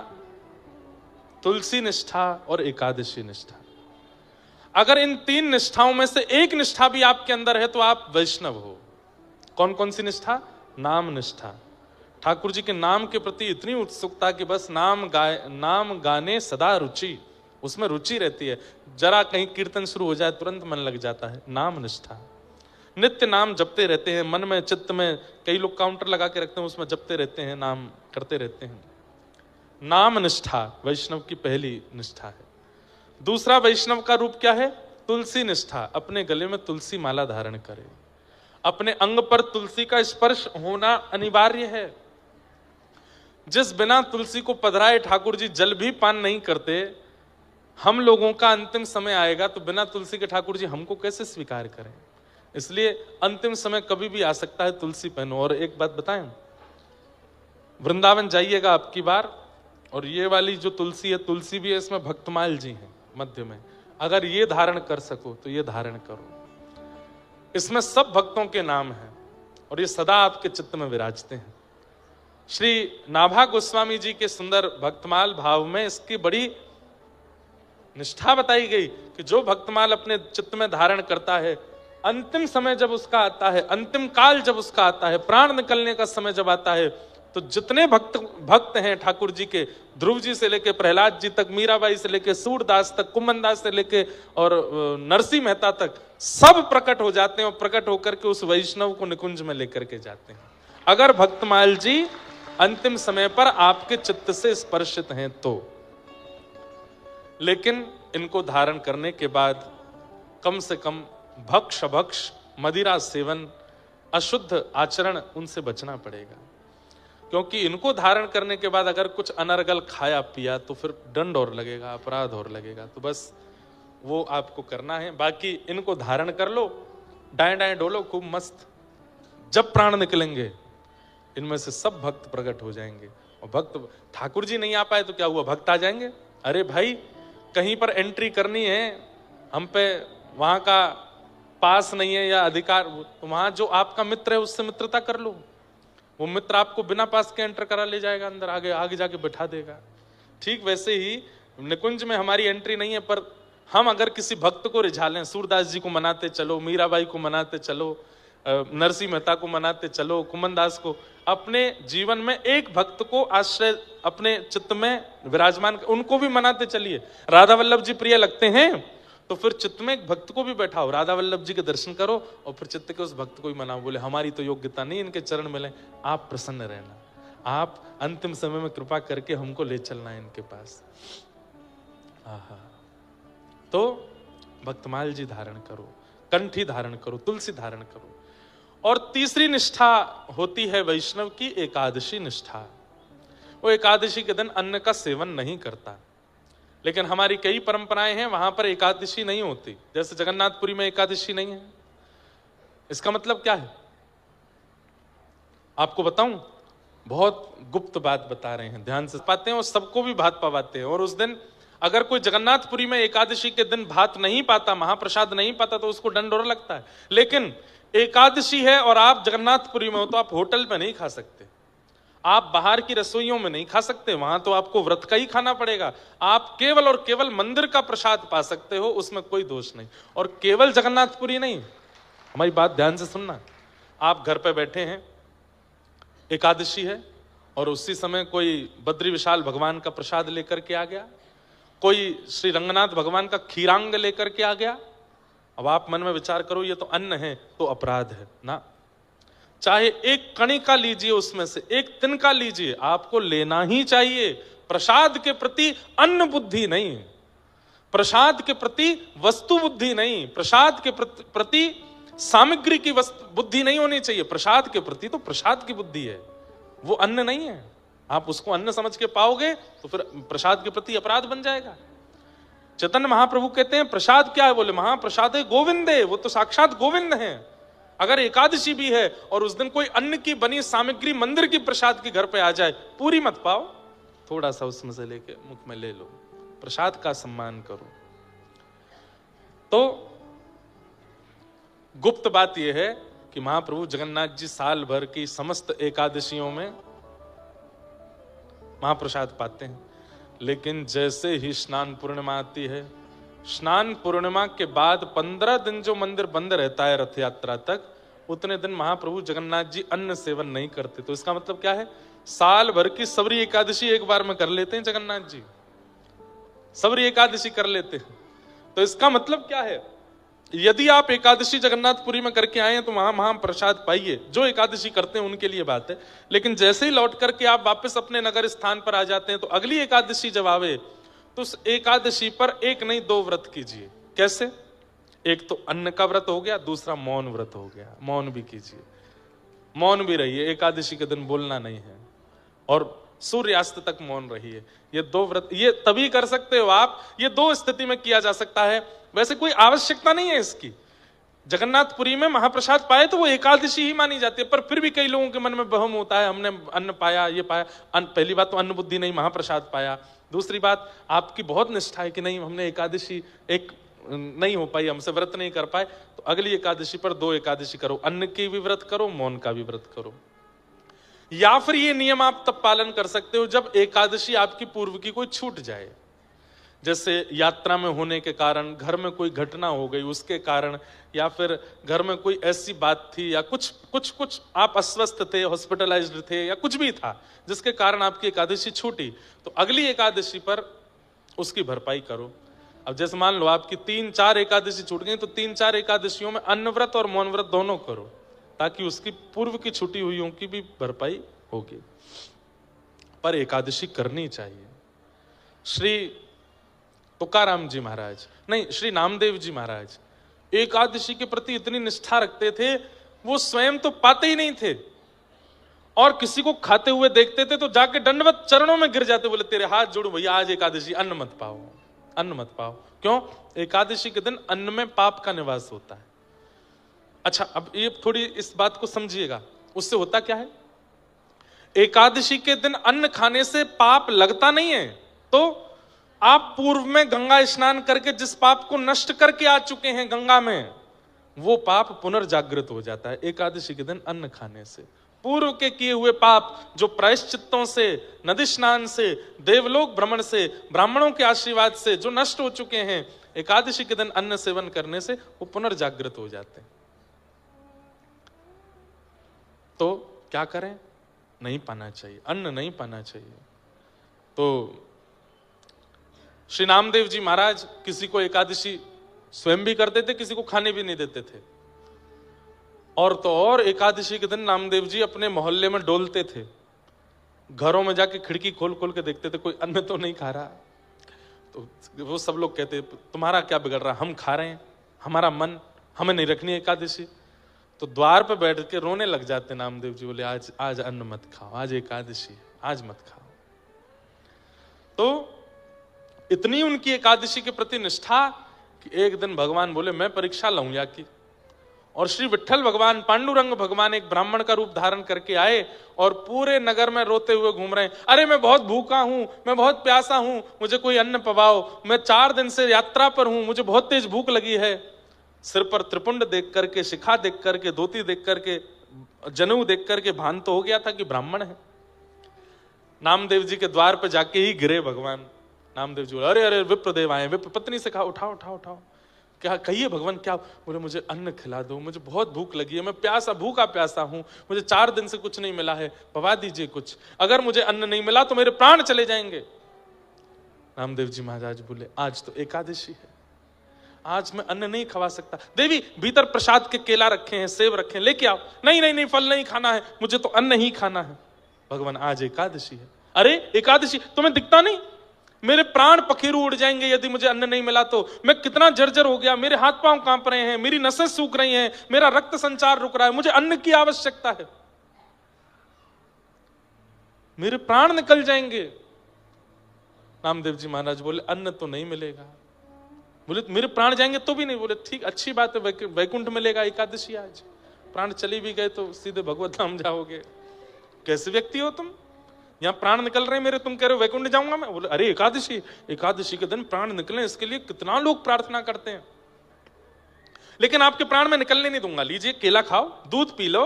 तुलसी निष्ठा और एकादशी निष्ठा। अगर इन 3 निष्ठाओं में से एक निष्ठा भी आपके अंदर है तो आप वैष्णव हो। कौन कौन सी निष्ठा? नाम निष्ठा, ठाकुर जी के नाम के प्रति इतनी उत्सुकता कि बस नाम गाने सदा रुचि, उसमें रुचि रहती है। जरा कहीं कीर्तन शुरू हो जाए तुरंत मन लग जाता है। नाम निष्ठा, नित्य नाम जपते रहते हैं, मन में चित्त में, कई लोग काउंटर लगा के रखते हैं, उसमें जपते रहते हैं, नाम करते रहते हैं। नाम निष्ठा वैष्णव की पहली निष्ठा है। दूसरा वैष्णव का रूप क्या है? तुलसी निष्ठा, अपने गले में तुलसी माला धारण करे, अपने अंग पर तुलसी का स्पर्श होना अनिवार्य है। जिस बिना तुलसी को पधराए ठाकुर जी जल भी पान नहीं करते, हम लोगों का अंतिम समय आएगा तो बिना तुलसी के ठाकुर जी हमको कैसे स्वीकार करें। इसलिए अंतिम समय कभी भी आ सकता है, तुलसी पहनो। और एक बात बताएं, वृंदावन जाइएगा अब की बार, और ये वाली जो तुलसी है, तुलसी भी है, इसमें भक्तमाल जी हैं मध्य में, अगर ये धारण कर सको तो ये धारण करो। इसमें सब भक्तों के नाम हैं और ये सदा आपके चित्त में विराजते हैं। श्री नाभा गोस्वामी जी के सुंदर भक्तमाल भाव में इसकी बड़ी निष्ठा बताई गई कि जो भक्तमाल अपने चित्त में धारण करता है, अंतिम समय जब उसका आता है, अंतिम काल जब उसका आता है, प्राण निकलने का समय जब आता है, तो जितने भक्त हैं ठाकुर जी के, ध्रुव जी से लेके प्रहलाद जी तक, मीराबाई से लेके सूरदास तक, कुम्मनदास से लेके और नरसिंह मेहता तक, सब प्रकट हो जाते हैं और प्रकट होकर के उस वैष्णव को निकुंज में लेकर के जाते हैं, अगर भक्तमाल जी अंतिम समय पर आपके चित्त से स्पर्शित हैं तो। लेकिन इनको धारण करने के बाद कम से कम भक्ष मदिरा सेवन, अशुद्ध आचरण, उनसे बचना पड़ेगा, क्योंकि इनको धारण करने के बाद अगर कुछ अनर्गल खाया पिया तो फिर दंड और लगेगा, अपराध और लगेगा। तो बस वो आपको करना है। बाकी इनको धारण कर लो, डाएं डाएं डोलो खूब मस्त। जब प्राण निकलेंगे इनमें से सब भक्त प्रकट हो जाएंगे। और भक्त, ठाकुर जी नहीं आ पाए तो क्या हुआ, भक्त आ जाएंगे। अरे भाई, कहीं पर एंट्री करनी है, हम पे वहां का पास नहीं है या अधिकार, तो वहां जो आपका मित्र है उससे मित्रता कर लो। वो मित्र आपको बिना पास के एंटर करा ले जाएगा अंदर, आगे आगे जाके बैठा देगा। ठीक वैसे ही निकुंज में हमारी एंट्री नहीं है, पर हम अगर किसी भक्त को रिझा लें, सूरदास जी को मनाते चलो, मीराबाई को मनाते चलो, नरसिंह मेहता को मनाते चलो, कुम्मनदास को, अपने जीवन में एक भक्त को आश्रय अपने चित्त में विराजमान, उनको भी मनाते चलिए। राधा वल्लभ जी प्रिय लगते हैं तो फिर चित्त में एक भक्त को भी बैठाओ, राधा वल्लभ जी के दर्शन करो और फिर चित्त के उस भक्त को भी मनाओ। बोले हमारी तो योग्यता नहीं इनके चरण मिले, आप प्रसन्न रहना, आप अंतिम समय में कृपा करके हमको ले चलना है इनके पास। आहा, तो भक्तमाल जी धारण करो, कंठी धारण करो, तुलसी धारण करो। और तीसरी निष्ठा होती है वैष्णव की एकादशी निष्ठा। वो एकादशी के दिन अन्न का सेवन नहीं करता, लेकिन हमारी कई परंपराएं हैं वहां पर एकादशी नहीं होती। जैसे जगन्नाथपुरी में एकादशी नहीं है। इसका मतलब क्या है आपको बताऊं, बहुत गुप्त बात बता रहे हैं, ध्यान से पाते हैं और सबको भी भात पवाते हैं। और उस दिन अगर कोई जगन्नाथपुरी में एकादशी के दिन भात नहीं पाता, महाप्रसाद नहीं पाता, तो उसको दंड और लगता है। लेकिन एकादशी है और आप जगन्नाथपुरी में हो तो आप होटल में नहीं खा सकते, आप बाहर की रसोइयों में नहीं खा सकते, वहां तो आपको व्रत का ही खाना पड़ेगा। आप केवल और केवल मंदिर का प्रसाद पा सकते हो, उसमें कोई दोष नहीं। और केवल जगन्नाथपुरी नहीं, हमारी बात ध्यान से सुनना। आप घर पे बैठे हैं, एकादशी है और उसी समय कोई बद्री विशाल भगवान का प्रसाद लेकर के आ गया, कोई श्री रंगनाथ भगवान का खीरांग लेकर के आ गया। अब आप मन में विचार करो, ये तो अन्न है तो अपराध है ना। चाहे एक कणिका लीजिए, उसमें से एक तिनका लीजिए, आपको लेना ही चाहिए। प्रसाद के प्रति अन्न बुद्धि नहीं, प्रसाद के प्रति वस्तु बुद्धि नहीं, प्रसाद के प्रति सामग्री की बुद्धि नहीं होनी चाहिए। प्रसाद के प्रति तो प्रसाद की बुद्धि है, वो अन्न नहीं है। आप उसको अन्न समझ के पाओगे तो फिर प्रसाद के प्रति अपराध बन जाएगा। चैतन्य महाप्रभु कहते हैं प्रसाद क्या है, बोले महाप्रसाद है गोविंदे, वो तो साक्षात गोविंद हैं। अगर एकादशी भी है और उस दिन कोई अन्न की बनी सामग्री मंदिर की प्रसाद के घर पे आ जाए, पूरी मत पाओ, थोड़ा सा उसमें से लेके मुख में ले लो, प्रसाद का सम्मान करो। तो गुप्त बात यह है कि महाप्रभु जगन्नाथ जी साल भर की समस्त एकादशियों में महाप्रसाद पाते हैं। लेकिन जैसे ही स्नान पूर्णिमा आती है, स्नान पूर्णिमा के बाद 15 दिन जो मंदिर बंद रहता है रथ यात्रा तक, उतने दिन महाप्रभु जगन्नाथ जी अन्न सेवन नहीं करते। तो इसका मतलब क्या है, साल भर की सबरी एकादशी एक बार में कर लेते हैं जगन्नाथ जी, सबरी एकादशी कर लेते हैं। तो इसका मतलब क्या है, यदि आप एकादशी जगन्नाथपुरी में करके आए हैं तो वहां महाप्रसाद पाइए, जो एकादशी करते हैं उनके लिए बात है। लेकिन जैसे ही लौट करके आप वापस अपने नगर स्थान पर आ जाते हैं तो अगली एकादशी जब आवे तो उस एकादशी पर एक नहीं 2 व्रत कीजिए। कैसे, एक तो अन्न का व्रत हो गया, दूसरा मौन व्रत हो गया, मौन भी कीजिए, मौन भी रहिए, एकादशी के दिन बोलना नहीं है और सूर्यास्त तक मौन रहिए। ये 2 व्रत ये तभी कर सकते हो आप, ये 2 स्थिति में किया जा सकता है। वैसे कोई आवश्यकता नहीं है इसकी। जगन्नाथपुरी में महाप्रसाद पाए तो वो एकादशी ही मानी जाती है, पर फिर भी कई लोगों के मन में बहम होता है, हमने अन्न पाया, ये पाया। पहली बात तो अन्न बुद्धि नहीं, महाप्रसाद पाया। दूसरी बात, आपकी बहुत निष्ठा है कि नहीं हमने एकादशी एक नहीं हो पाई, हमसे व्रत नहीं कर पाए, तो अगली एकादशी पर 2 एकादशी करो, अन्न की भी व्रत करो, मौन का भी व्रत करो। या फिर ये नियम आप तब पालन कर सकते हो जब एकादशी आपकी पूर्व की कोई छूट जाए, जैसे यात्रा में होने के कारण, घर में कोई घटना हो गई उसके कारण, या फिर घर में कोई ऐसी बात थी, या कुछ आप अस्वस्थ थे, हॉस्पिटलाइज्ड थे, या कुछ भी था जिसके कारण आपकी एकादशी छूटी, तो अगली एकादशी पर उसकी भरपाई करो। अब जैसे मान लो आपकी 3-4 एकादशी छूट गई, तो 3-4 एकादशियों में अन्न व्रत और मौन व्रत दोनों करो, ताकि उसकी पूर्व की छुट्टी हुई की भी भरपाई होगी। पर एकादशी करनी चाहिए। श्री तुकाराम जी महाराज, नहीं, श्री नामदेव जी महाराज एकादशी के प्रति इतनी निष्ठा रखते थे, वो स्वयं तो पाते ही नहीं थे, और किसी को खाते हुए देखते थे तो जाके दंडवत चरणों में गिर जाते, बोले तेरे हाथ जोड़ो भैया, आज एकादशी अन्न मत पाओ, अन्न मत पाओ। क्यों? एकादशी के दिन अन्न में पाप का निवास होता है। अच्छा, अब ये थोड़ी इस बात को समझिएगा, उससे होता क्या है? एकादशी के दिन अन्न खाने से पाप लगता नहीं है, तो आप पूर्व में गंगा स्नान करके जिस पाप को नष्ट करके आ चुके हैं गंगा में, वो पाप पुनर्जागृत हो जाता है एकादशी के दिन अन्न खाने से। पूर्व के किए हुए पाप जो प्रायश्चित्तों से, नदी स्नान से, देवलोक भ्रमण से, ब्राह्मणों के आशीर्वाद से जो नष्ट हो चुके हैं, एकादशी के दिन अन्न सेवन करने से वो पुनर्जागृत हो जाते हैं। तो क्या करें? नहीं पाना चाहिए, अन्न नहीं पाना चाहिए। तो श्री नामदेव जी महाराज किसी को एकादशी स्वयं भी करते थे, किसी को खाने भी नहीं देते थे। और तो और एकादशी के दिन नामदेव जी अपने मोहल्ले में डोलते थे, घरों में जाके खिड़की खोल खोल के देखते थे कोई अन्न तो नहीं खा रहा। तो वो सब लोग कहते तुम्हारा क्या बिगड़ रहा, हम खा रहे हैं, हमारा मन, हमें नहीं रखनी एकादशी। तो द्वार पे बैठ के रोने लग जाते नामदेव जी, बोले आज अन्न मत खाओ, आज एकादशी है, आज मत खाओ। तो इतनी उनकी एकादशी के प्रति निष्ठा कि एक दिन भगवान बोले मैं परीक्षा लूंगा की, और श्री विट्ठल भगवान, पांडुरंग भगवान एक ब्राह्मण का रूप धारण करके आए और पूरे नगर में रोते हुए घूम रहे हैं, अरे मैं बहुत भूखा हूं, मैं बहुत प्यासा हूं, मुझे कोई अन्न पवाओ, मैं 4 दिन से यात्रा पर हूं, मुझे बहुत तेज भूख लगी है। सिर पर त्रिपुंड देख करके, शिखा देख करके, धोती देख करके, जनेऊ देख करके भान तो हो गया था कि ब्राह्मण है। नामदेव जी के द्वार पर जाके ही गिरे भगवान। नामदेव जी बोले अरे अरे विप्रदेव आए, विप्र पत्नी से कहा उठाओ उठाओ उठाओ, क्या कहिए भगवान क्या? बोले मुझे अन्न खिला दो, मुझे बहुत भूख लगी है, मैं प्यासा, भूखा प्यासा हूं, मुझे 4 दिन से कुछ नहीं मिला है, पवा दीजिए कुछ, अगर मुझे अन्न नहीं मिला तो मेरे प्राण चले जाएंगे। नामदेव जी महाराज बोले आज तो एकादशी है, आज मैं अन्न नहीं खवा सकता। देवी भीतर प्रसाद के केला रखे हैं, सेब रखे हैं, लेके आओ। नहीं नहीं नहीं, फल नहीं खाना है, मुझे तो अन्न ही खाना है। भगवान आज एकादशी है। अरे एकादशी तुम्हें दिखता नहीं, मेरे प्राण पखेरु उड़ जाएंगे यदि मुझे अन्न नहीं मिला तो, मैं कितना जर्जर हो गया, मेरे हाथ पांव कांप रहे हैं, मेरी नसें सूख रही हैं, मेरा रक्त संचार रुक रहा है, मुझे अन्न की आवश्यकता है, मेरे प्राण निकल जाएंगे। नामदेव जी महाराज बोले अन्न तो नहीं मिलेगा। बोले मेरे प्राण जाएंगे तो भी नहीं। बोले ठीक, अच्छी बात है, वैकुंठ मिलेगा एकादशी आज, प्राण चली भी गए तो सीधे भगवत धाम जाओगे। कैसे व्यक्ति हो तुम, यहाँ प्राण निकल रहे हैं मेरे, तुम कह रहे हो वैकुंठ जाऊंगा मैं। बोले अरे एकादशी, एकादशी के दिन प्राण निकले, इसके लिए कितना लोग प्रार्थना करते हैं, लेकिन आपके प्राण में निकलने नहीं दूंगा। लीजिए केला खाओ, दूध पी लो,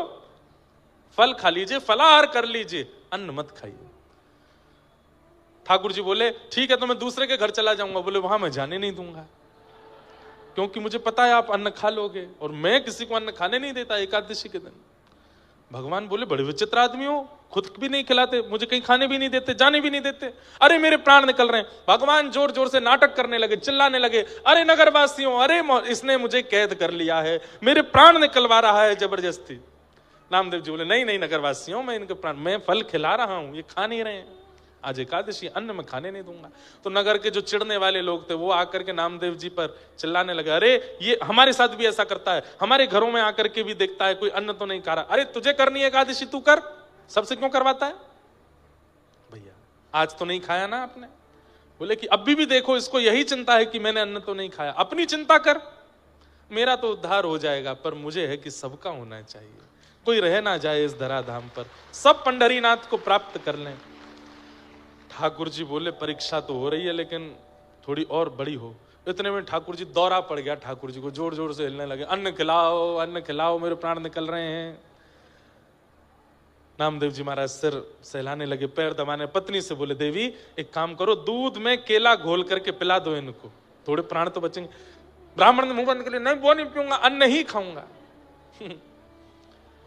फल खा लीजिए, फलाहार कर लीजिए, अन्न मत खाइए। ठाकुर जी बोले ठीक है तो मैं दूसरे के घर चला जाऊंगा। बोले वहां मैं जाने नहीं दूंगा, क्योंकि मुझे पता है आप अन्न खा लोगे, और मैं किसी को अन्न खाने नहीं देता एकादशी के दिन। भगवान बोले बड़े विचित्र आदमी हो, खुद भी नहीं खिलाते, मुझे कहीं खाने भी नहीं देते, जाने भी नहीं देते, अरे मेरे प्राण निकल रहे हैं। भगवान जोर जोर से नाटक करने लगे, चिल्लाने लगे, अरे नगरवासियों, अरे इसने मुझे कैद कर लिया है, मेरे प्राण निकलवा रहा है जबरदस्ती। नामदेव जी बोले नहीं नहीं नगरवासियों, मैं इनके प्राण, मैं फल खिला रहा हूं, ये खा नहीं रहे हैं, आज एकादशी, अन्न में खाने नहीं दूंगा। तो नगर के जो चिढ़ने वाले लोग थे वो आकर के नामदेव जी पर चिल्लाने लगे, अरे ये हमारे साथ भी ऐसा करता है, हमारे घरों में आकर के भी देखता है कोई अन्न तो नहीं खा रहा, अरे तुझे करनी है एकादशी तू कर, सबसे क्यों करवाता है भैया, आज तो नहीं खाया ना आपने। बोले कि अभी भी देखो इसको यही चिंता है कि मैंने अन्न तो नहीं खाया, अपनी चिंता कर, मेरा तो उद्धार हो जाएगा, पर मुझे है कि सबका होना चाहिए, कोई रह ना जाए इस धराधाम पर, सब पंढरीनाथ को प्राप्त कर लें। ठाकुर जी बोले परीक्षा तो हो रही है लेकिन थोड़ी और बड़ी हो। इतने में ठाकुर जी दौरा पड़ गया, ठाकुर जी को जोर जोर से हिलने लगे, अन्न खिलाओ, मेरे प्राण निकल रहे हैं। नामदेव जी महाराज सिर सहलाने लगे, पैर दबाने, पत्नी से बोले, देवी एक काम करो, दूध में केला घोल करके पिला दो इनको, थोड़े प्राण तो बचेंगे। ब्राह्मण ने मुंह बंद कर लिया, नहीं वो नहीं पीऊंगा, अन्न ही खाऊंगा।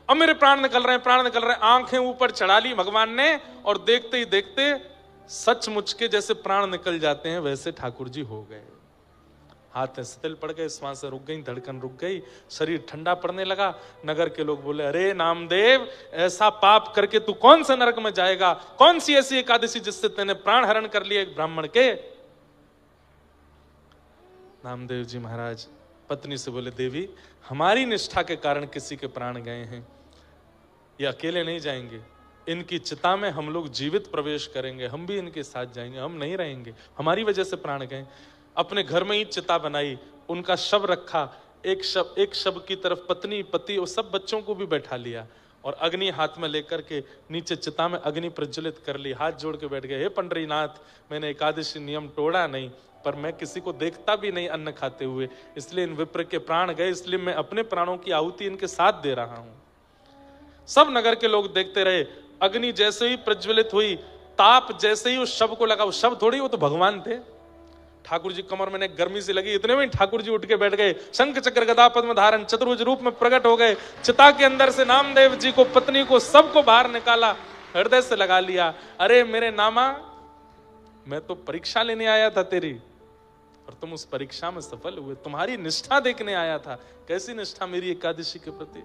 अब मेरे प्राण निकल रहे हैं। आंखें ऊपर चढ़ा ली भगवान ने, और देखते ही देखते सचमुच के जैसे प्राण निकल जाते हैं वैसे ठाकुर जी हो गए। हाथ शिथिल पड़ गए, श्वास रुक गई, धड़कन रुक गई, शरीर ठंडा पड़ने लगा। नगर के लोग बोले, अरे नामदेव, ऐसा पाप करके तू कौन सा नरक में जाएगा? कौन सी ऐसी एकादशी जिससे तेने प्राण हरण कर लिया एक ब्राह्मण के? नामदेव जी महाराज पत्नी से बोले, देवी हमारी निष्ठा के कारण किसी के प्राण गए हैं, ये अकेले नहीं जाएंगे, इनकी चिता में हम लोग जीवित प्रवेश करेंगे, हम भी इनके साथ जाएंगे, हम नहीं रहेंगे, हमारी वजह से प्राण गए। अपने घर में ही चिता बनाई, उनका शव रखा, एक शव की तरफ पत्नी, पति और सब बच्चों को भी बैठा लिया, और अग्नि हाथ में लेकर के नीचे चिता में अग्नि प्रज्वलित कर ली, हाथ जोड़ के बैठ गए, हे पंडरीनाथ, मैंने एकादशी नियम तोड़ा नहीं, पर मैं किसी को देखता भी नहीं अन्न खाते हुए, इसलिए इन विप्र के प्राण गए, इसलिए मैं अपने प्राणों की आहुति इनके साथ दे रहा हूं। सब नगर के लोग देखते रहे। अग्नि जैसे ही प्रज्वलित हुई, ताप जैसे ही उस शव को लगा, उस शव थोड़ी, वो तो भगवान थे। ठाकुर जी कमर में गर्मी से लगी, इतने में ठाकुर जी उठ के बैठ गए, शंख चक्र गदा पद्म धारण चतुर्भुज रूप में प्रकट हो गए। चिता के अंदर से नामदेव जी को, पत्नी को, सबको बाहर निकाला, हृदय से लगा लिया। अरे मेरे नामा, मैं तो परीक्षा लेने आया था तेरी, और तुम उस परीक्षा में सफल हुए, तुम्हारी निष्ठा देखने आया था, कैसी निष्ठा मेरी एकादशी के प्रति।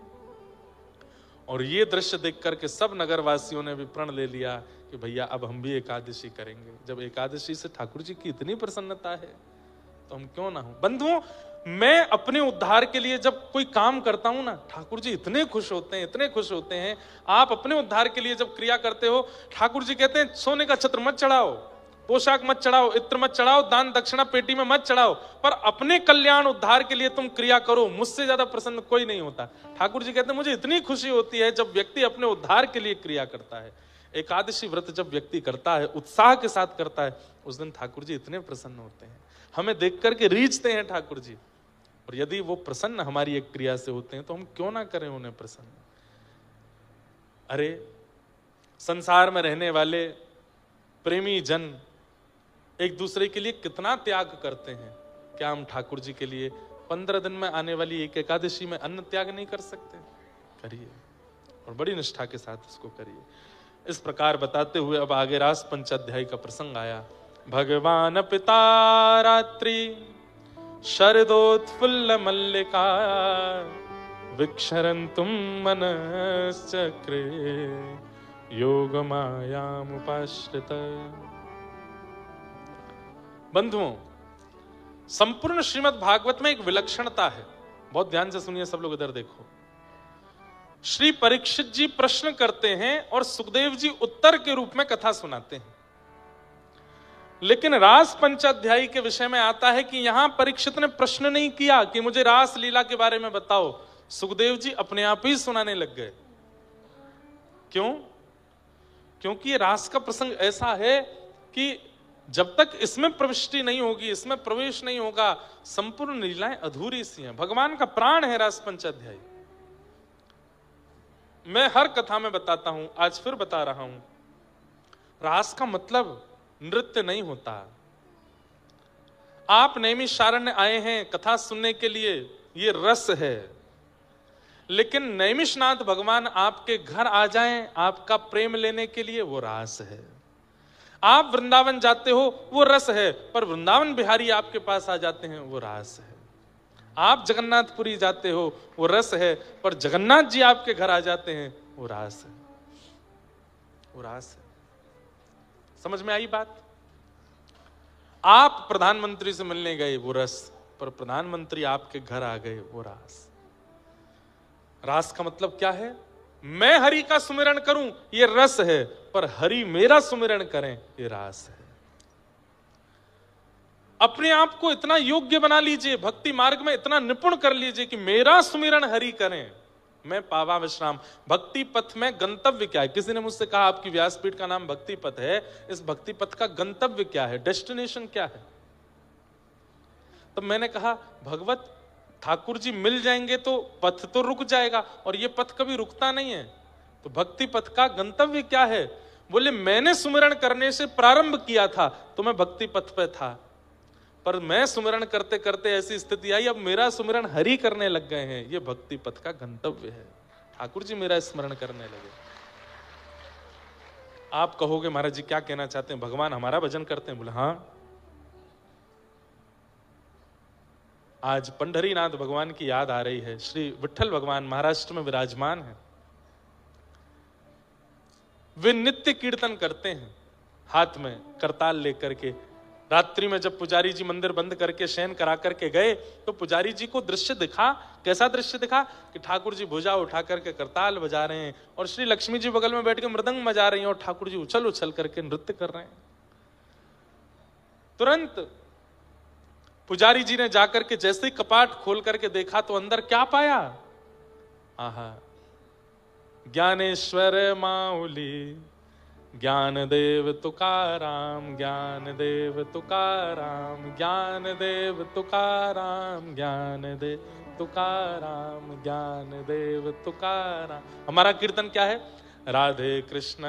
और ये दृश्य देख करके सब नगर वासियों ने भी प्रण ले लिया कि भैया अब हम भी एकादशी करेंगे। जब एकादशी से ठाकुर जी की इतनी प्रसन्नता है तो हम क्यों ना हो। बंधुओं, मैं अपने उद्धार के लिए जब कोई काम करता हूं ना, ठाकुर जी इतने खुश होते हैं, इतने खुश होते हैं। आप अपने उद्धार के लिए जब क्रिया करते हो, ठाकुर जी कहते हैं सोने का छत्र मत चढ़ाओ, पोशाक मत चढ़ाओ, इत्र मत चढ़ाओ, दान दक्षिणा पेटी में मत चढ़ाओ, पर अपने कल्याण उद्धार के लिए तुम क्रिया करो, मुझसे ज्यादा प्रसन्न कोई नहीं होता। ठाकुर जी कहते हैं मुझे इतनी खुशी होती है जब व्यक्ति अपने उद्धार के लिए क्रिया करता है। एकादशी व्रत जब व्यक्ति करता है, उत्साह के साथ करता है, उस दिन ठाकुर जी इतने प्रसन्न होते हैं, हमें देख करके रीझते हैं ठाकुर जी। और यदि वो प्रसन्न हमारी एक क्रिया से होते हैं तो हम क्यों ना करें उन्हें प्रसन्न। अरे संसार में रहने वाले प्रेमी जन एक दूसरे के लिए कितना त्याग करते हैं, क्या हम ठाकुर जी के लिए 15 दिन में आने वाली एक एकादशी में अन्न त्याग नहीं कर सकते? करिए, और बड़ी निष्ठा के साथ उसको करिए। इस प्रकार बताते हुए अब आगे रास पंचाध्यायी का प्रसंग आया। भगवान पिता रात्रि शरदोत्फुल्ल मल्लिका विक्षरन्तुम मनश्चक्रे योग मायामुपाश्रित। बंधुओं, संपूर्ण श्रीमद् भागवत में एक विलक्षणता है, बहुत ध्यान से सुनिए सब लोग, इधर देखो। श्री परीक्षित जी प्रश्न करते हैं और सुखदेव जी उत्तर के रूप में कथा सुनाते हैं। लेकिन रास पंचाध्यायी के विषय में आता है कि यहां परीक्षित ने प्रश्न नहीं किया कि मुझे रास लीला के बारे में बताओ, सुखदेव जी अपने आप ही सुनाने लग गए। क्यों? क्योंकि ये रास का प्रसंग ऐसा है कि जब तक इसमें प्रविष्टि नहीं होगी, इसमें प्रवेश नहीं होगा, संपूर्ण लीलाएं अधूरी सी हैं। भगवान का प्राण है रास पंचाध्यायी। मैं हर कथा में बताता हूं, आज फिर बता रहा हूं, रास का मतलब नृत्य नहीं होता। आप नैमिषारण्य आए हैं कथा सुनने के लिए, ये रस है। लेकिन नैमिषनाथ भगवान आपके घर आ जाएं आपका प्रेम लेने के लिए, वो रास है। आप वृंदावन जाते हो, वो रस है, पर वृंदावन बिहारी आपके पास आ जाते हैं, वो रास है। आप जगन्नाथपुरी जाते हो, वो रस है, पर जगन्नाथ जी आपके घर आ जाते हैं, वो रास है, वो रास है। समझ में आई बात? आप प्रधानमंत्री से मिलने गए, वो रस, पर प्रधानमंत्री आपके घर आ गए, वो रास। रास का मतलब क्या है? मैं हरि का सुमिरन करूं, ये रस है, पर हरि मेरा सुमिरन करें, ये रास है। अपने आप को इतना योग्य बना लीजिए, भक्ति मार्ग में इतना निपुण कर लीजिए कि मेरा सुमिरन हरि करें, मैं पावा विश्राम। भक्ति पथ में गंतव्य क्या है? किसी ने मुझसे कहा आपकी व्यासपीठ का नाम भक्ति पथ है, इस भक्ति पथ का गंतव्य क्या है, डेस्टिनेशन क्या है? तब मैंने कहा भगवत ठाकुर जी मिल जाएंगे तो पथ तो रुक जाएगा, और ये पथ कभी रुकता नहीं है, तो भक्ति पथ का गंतव्य क्या है? बोले मैंने सुमिरन करने से प्रारंभ किया था तो मैं भक्ति पथ पे था, पर मैं सुमिरन करते करते ऐसी स्थिति आई, अब मेरा सुमिरन हरि करने लग गए हैं, ये भक्ति पथ का गंतव्य है। ठाकुर जी मेरा स्मरण करने लगे। आप कहोगे महाराज जी क्या कहना चाहते हैं, भगवान हमारा भजन करते हैं? बोले हाँ, आज पंढरीनाथ भगवान की याद आ रही है। श्री विट्ठल भगवान महाराष्ट्र में विराजमान है। वे नित्य कीर्तन करते हैं, हाथ में करताल लेकर के। रात्रि में जब पुजारी जी मंदिर बंद करके शयन करा करके गए तो पुजारी जी को दृश्य दिखा। कैसा दृश्य दिखा कि ठाकुर जी भुजा उठा करके करताल बजा रहे हैं और श्री लक्ष्मी जी बगल में बैठ के मृदंग बजा रही हैं और ठाकुर जी उछल उछल करके नृत्य कर रहे हैं। तुरंत पुजारी जी ने जाकर के जैसे ही कपाट खोल करके देखा तो अंदर क्या पाया? आहा, ज्ञानेश्वर माऊली, ज्ञानदेव तुकाराम, ज्ञानदेव तुकाराम, ज्ञानदेव तुकाराम, ज्ञानदेव तुकाराम, ज्ञानदेव तुकाराम। हमारा कीर्तन क्या है? राधे कृष्ण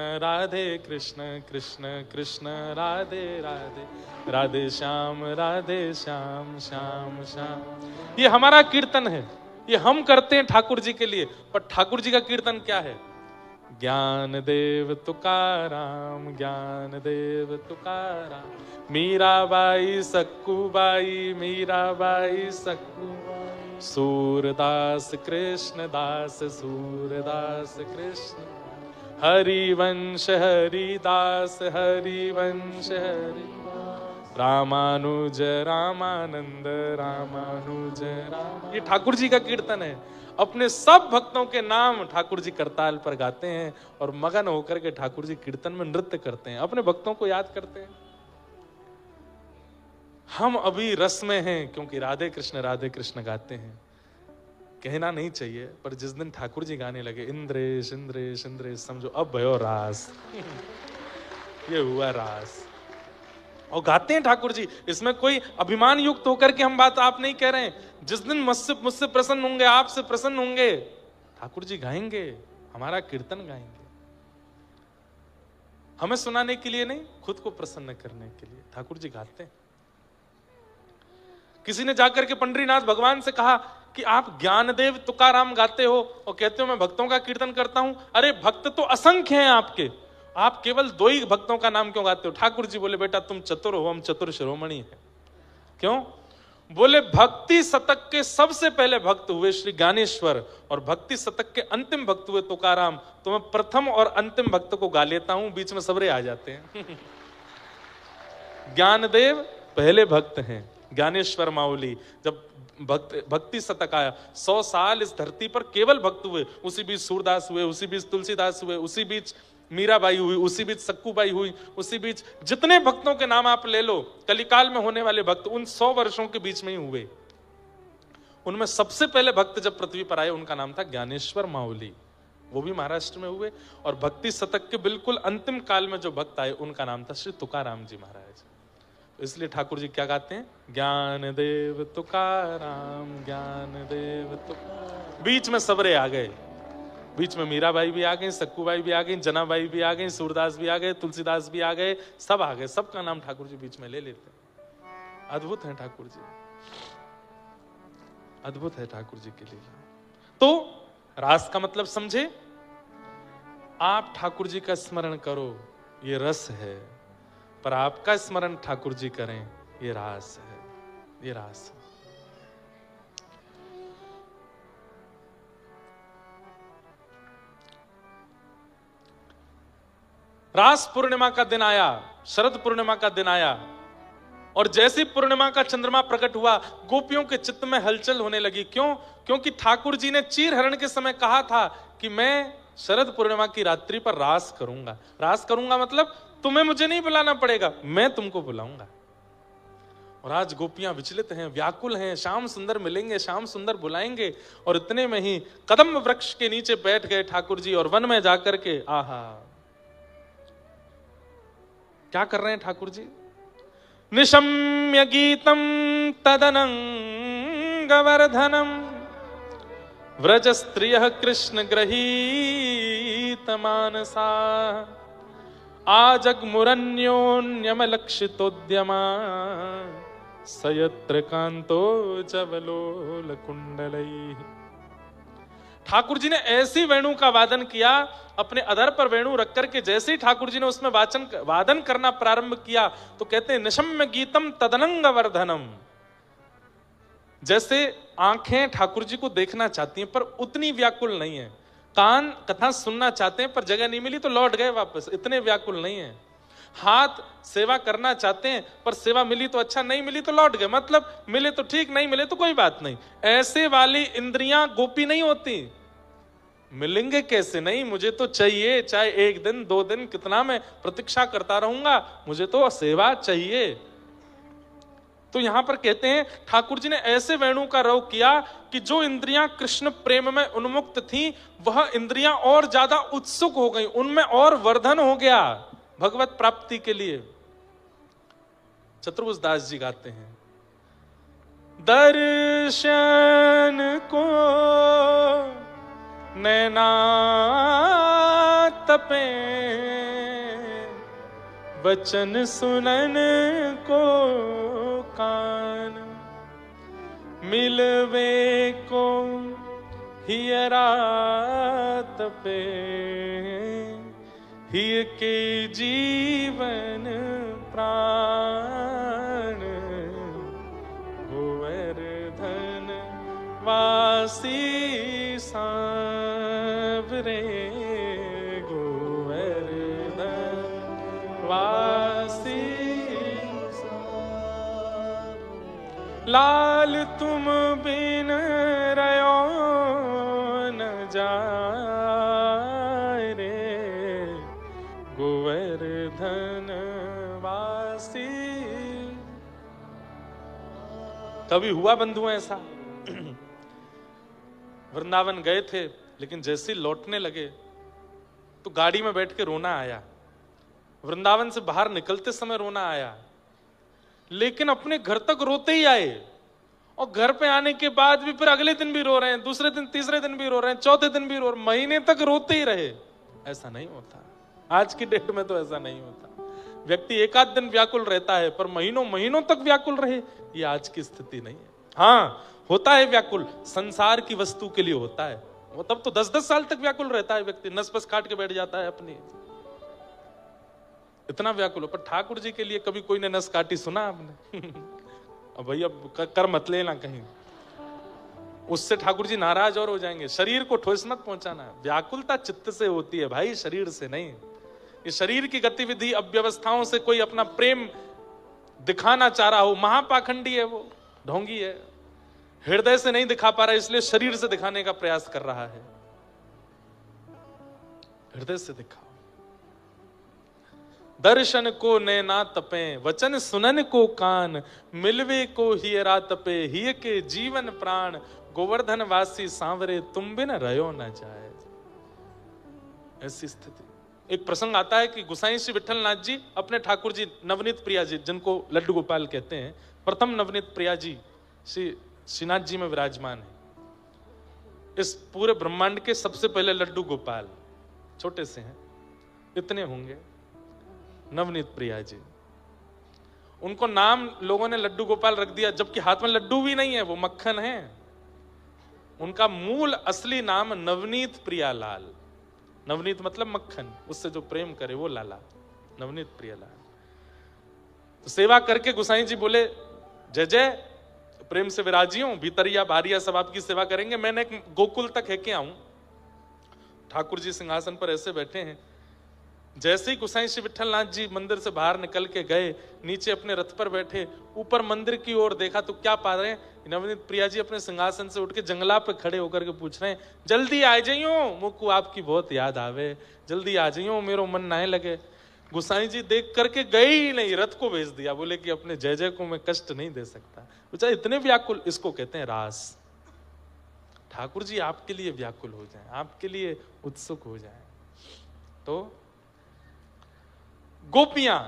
कृष्ण कृष्ण राधे राधे, राधे श्याम श्याम श्याम। ये हमारा कीर्तन है, ये हम करते हैं ठाकुर जी के लिए। पर ठाकुर जी का कीर्तन क्या है? ज्ञानदेव तुकाराम, ज्ञानदेव तुकाराम। मीराबाई सक्कूबाई, मीराबाई सक्कूबाई, सूरदास कृष्णदास, सूरदास कृष्ण, हरिवंश हरिदास, हरिवंश हरि, रामानुज रामानंद, रामानुज राम। ये ठाकुर जी का कीर्तन है। अपने सब भक्तों के नाम ठाकुर जी करताल पर गाते हैं और मगन होकर के ठाकुर जी कीर्तन में नृत्य करते हैं, अपने भक्तों को याद करते हैं। हम अभी रस में हैं क्योंकि राधे कृष्ण गाते हैं। कहना नहीं चाहिए, पर जिस दिन ठाकुर जी गाने लगे इंद्रेश इंद्रेश इंद्रेश, समझो अब भयो रास। ये हुआ रास। और गाते हैं ठाकुर जी। इसमें कोई अभिमान युक्त होकर के हम बात आप नहीं कह रहे हैं। जिस दिन मुझसे प्रसन्न होंगे, आपसे प्रसन्न होंगे, ठाकुर जी गाएंगे, हमारा कीर्तन गाएंगे। हमें सुनाने के लिए नहीं, खुद को प्रसन्न करने के लिए ठाकुर जी गाते हैं। किसी ने जाकर के पंढरीनाथ भगवान से कहा कि आप ज्ञानदेव तुकाराम गाते हो और कहते हो मैं भक्तों का कीर्तन करता हूं। अरे भक्त तो असंख्य हैं आपके, आप केवल 2 ही भक्तों का नाम क्यों गाते हो? ठाकुर जी बोले बेटा तुम चतुर हो, हम चतुर शिरोमणि हैं। क्यों? बोले भक्ति शतक के सबसे पहले भक्त हुए श्री ज्ञानेश्वर और भक्ति शतक के अंतिम भक्त हुए तुकाराम। तो मैं प्रथम और अंतिम भक्त को गा लेता हूं, बीच में सबरे आ जाते हैं। ज्ञानदेव पहले भक्त हैं, ज्ञानेश्वर माऊली जब भक्ति शतक आया, 100 साल इस धरती पर केवल भक्त हुए। उसी बीच सूरदास हुए, उसी बीच तुलसीदास हुए, उसी बीच मीराबाई हुई, उसी बीच सक्कूबाई हुई, उसी बीच जितने भक्तों के नाम आप ले लो, कलिकाल में होने वाले भक्त उन 100 वर्षों के बीच में ही हुए। उनमें सबसे पहले भक्त जब पृथ्वी पर आए उनका नाम था ज्ञानेश्वर माऊली, वो भी महाराष्ट्र में हुए। और भक्ति शतक के बिल्कुल अंतिम काल में जो भक्त आए उनका नाम था श्री तुकाराम जी महाराज। तो इसलिए ठाकुर जी क्या गाते हैं? ज्ञानदेव तुकाराम, ज्ञानदेव तुकाराम। बीच में सबरे आ गए, बीच में मीराबाई भी आ गई, सक्कूबाई भी आ गई, जनाबाई भी आ गई, सूरदास भी आ गए, तुलसीदास भी आ गए, सब आ गए। सबका नाम ठाकुर जी बीच में ले लेते हैं। अद्भुत है ठाकुर जी, अद्भुत है ठाकुर जी के लिए। तो रास का मतलब समझे? आप ठाकुर जी का स्मरण करो, ये रस है, पर आपका स्मरण ठाकुर जी करें, ये रास है, ये रास है। रास पूर्णिमा का दिन आया, शरद पूर्णिमा का दिन आया, और जैसे पूर्णिमा का चंद्रमा प्रकट हुआ गोपियों के चित्त में हलचल होने लगी। क्यों? क्योंकि ठाकुर जी ने चीर हरण के समय कहा था कि मैं शरद पूर्णिमा की रात्रि पर रास करूंगा। रास करूंगा मतलब तुम्हें मुझे नहीं बुलाना पड़ेगा, मैं तुमको बुलाऊंगा। और आज गोपियां विचलित हैं, व्याकुल हैं, श्याम सुंदर मिलेंगे, श्याम सुंदर बुलाएंगे। और इतने में ही कदम वृक्ष के नीचे बैठ गए ठाकुर जी और वन में जाकर के आहा क्या कर रहे हैं ठाकुर जी? निशम्य गीतम तदनंगवर्धनम व्रज स्त्रियः कृष्ण गृहीत मानसा आजग्मुरन्योन्यमलक्षितोद्यमा सयत्र कांतो जवलोल कुंडलैः। ठाकुर जी ने ऐसी वेणु का वादन किया, अपने अधर पर वेणु रख करके जैसे ही ठाकुर जी ने उसमें वादन करना प्रारंभ किया तो कहते हैं निशम्य गीतम तदनंग वर्धनम। जैसे आंखें ठाकुर जी को देखना चाहती हैं पर उतनी व्याकुल नहीं है, कान कथा सुनना चाहते हैं पर जगह नहीं मिली तो लौट गए वापस, इतने व्याकुल नहीं है। हाथ सेवा करना चाहते हैं पर सेवा मिली तो अच्छा, नहीं मिली तो लौट गए, मतलब मिले तो ठीक, नहीं मिले तो कोई बात नहीं। ऐसे वाली इंद्रियां गोपी नहीं होती। मिलेंगे कैसे नहीं, मुझे तो चाहिए, चाहे 1 दिन 2 दिन कितना मैं प्रतीक्षा करता रहूंगा, मुझे तो सेवा चाहिए। तो यहां पर कहते हैं ठाकुर जी ने ऐसे वेणु का रव किया कि जो इंद्रियां कृष्ण प्रेम में उन्मुक्त थी वह इंद्रियां और ज्यादा उत्सुक हो गई, उनमें और वर्धन हो गया भगवत प्राप्ति के लिए। चतुर्भुज दास जी गाते हैं, दर्शन को नैना तपे, वचन सुनन को कान, मिलवे को हियरा तपे, हिय के जीवन प्राण, गोवर्धन वासी सांवरे, गोवर्धन वासी लाल तुम बिन रयो न जाए रे, गोवर्धन वासी। कभी हुआ बंधु ऐसा वृंदावन गए थे लेकिन जैसे ही लौटने लगे तो गाड़ी में बैठ के रोना आया, वृंदावन से बाहर निकलते समय रोना आया, लेकिन अपने घर तक रोते ही आए और घर पे आने के बाद भी फिर अगले दिन भी रो रहे हैं, दूसरे दिन तीसरे दिन भी रो रहे हैं, चौथे दिन भी रो रहे हैं, महीने तक रोते ही रहे। ऐसा नहीं होता, आज की डेट में तो ऐसा नहीं होता। व्यक्ति 1 आध दिन व्याकुल रहता है पर महीनों महीनों तक व्याकुल रहे, ये आज की स्थिति नहीं है। हाँ होता है व्याकुल, संसार की वस्तु के लिए होता है, वो तब तो 10-10 साल तक व्याकुल रहता है व्यक्ति, नस बस काट के बैठ जाता है अपनी, इतना व्याकुल हो। पर ठाकुर जी के लिए कभी कोई ने नस काटी सुना आपने? अब भैया कर मत लेना कहीं, उससे ठाकुर जी नाराज और हो जाएंगे। शरीर को ठोस मत पहुंचाना, व्याकुलता चित्त से होती है भाई, शरीर से नहीं। ये शरीर की गतिविधि अव्यवस्थाओं से कोई अपना प्रेम दिखाना चाह रहा हो, महापाखंडी है वो, ढोंगी है, हृदय से नहीं दिखा पा रहा इसलिए शरीर से दिखाने का प्रयास कर रहा है। हृदय से दिखाओ। दर्शन को नैना तपे, वचन सुनन को कान, मिलवे को हियरा तपे, हिय के जीवन प्राण, गोवर्धन वासी सांवरे तुम बिन रहो न जाए। ऐसी स्थिति। एक प्रसंग आता है कि गोसाई श्री विठलनाथ जी अपने ठाकुर जी नवनीत प्रिया जी, जिनको लड्डू गोपाल कहते हैं, प्रथम नवनीत प्रिया जी श्री श्रीनाथ जी में विराजमान है। इस पूरे ब्रह्मांड के सबसे पहले लड्डू गोपाल, छोटे से हैं, इतने होंगे नवनीत प्रिया जी। उनको नाम लोगों ने लड्डू गोपाल रख दिया, जबकि हाथ में लड्डू भी नहीं है, वो मक्खन है। उनका मूल असली नाम नवनीत प्रिया लाल, नवनीत मतलब मक्खन, उससे जो प्रेम करे वो लाला, नवनीत प्रिया लाल। तो सेवा करके गोसाई जी बोले जय जय, प्रेम से विराजी हूं, भीतरिया बाहरिया सब आपकी सेवा करेंगे। मैंने एक गोकुल तक है के आऊं। ठाकुर जी सिंहासन पर ऐसे बैठे हैं, जैसे ही गोसाई श्री विठलनाथ जी मंदिर से बाहर निकल के गए, नीचे अपने रथ पर बैठे, ऊपर मंदिर की ओर देखा तो क्या पा रहे हैं, नवनीत प्रिया जी अपने सिंहासन से उठ के जंगला पे खड़े होकर के पूछ रहे हैं, जल्दी आ जाइयो, मुझको आपकी बहुत याद आवे, जल्दी आ जाइयो, मेरो मन ना लगे। गोसाई जी देख करके गए ही नहीं, रथ को भेज दिया, बोले कि अपने जय जय को मैं कष्ट नहीं दे सकता। बेचारे इतने व्याकुल, इसको कहते हैं रास। ठाकुर जी आपके लिए व्याकुल हो जाएं, आपके लिए उत्सुक हो जाएं। तो गोपियां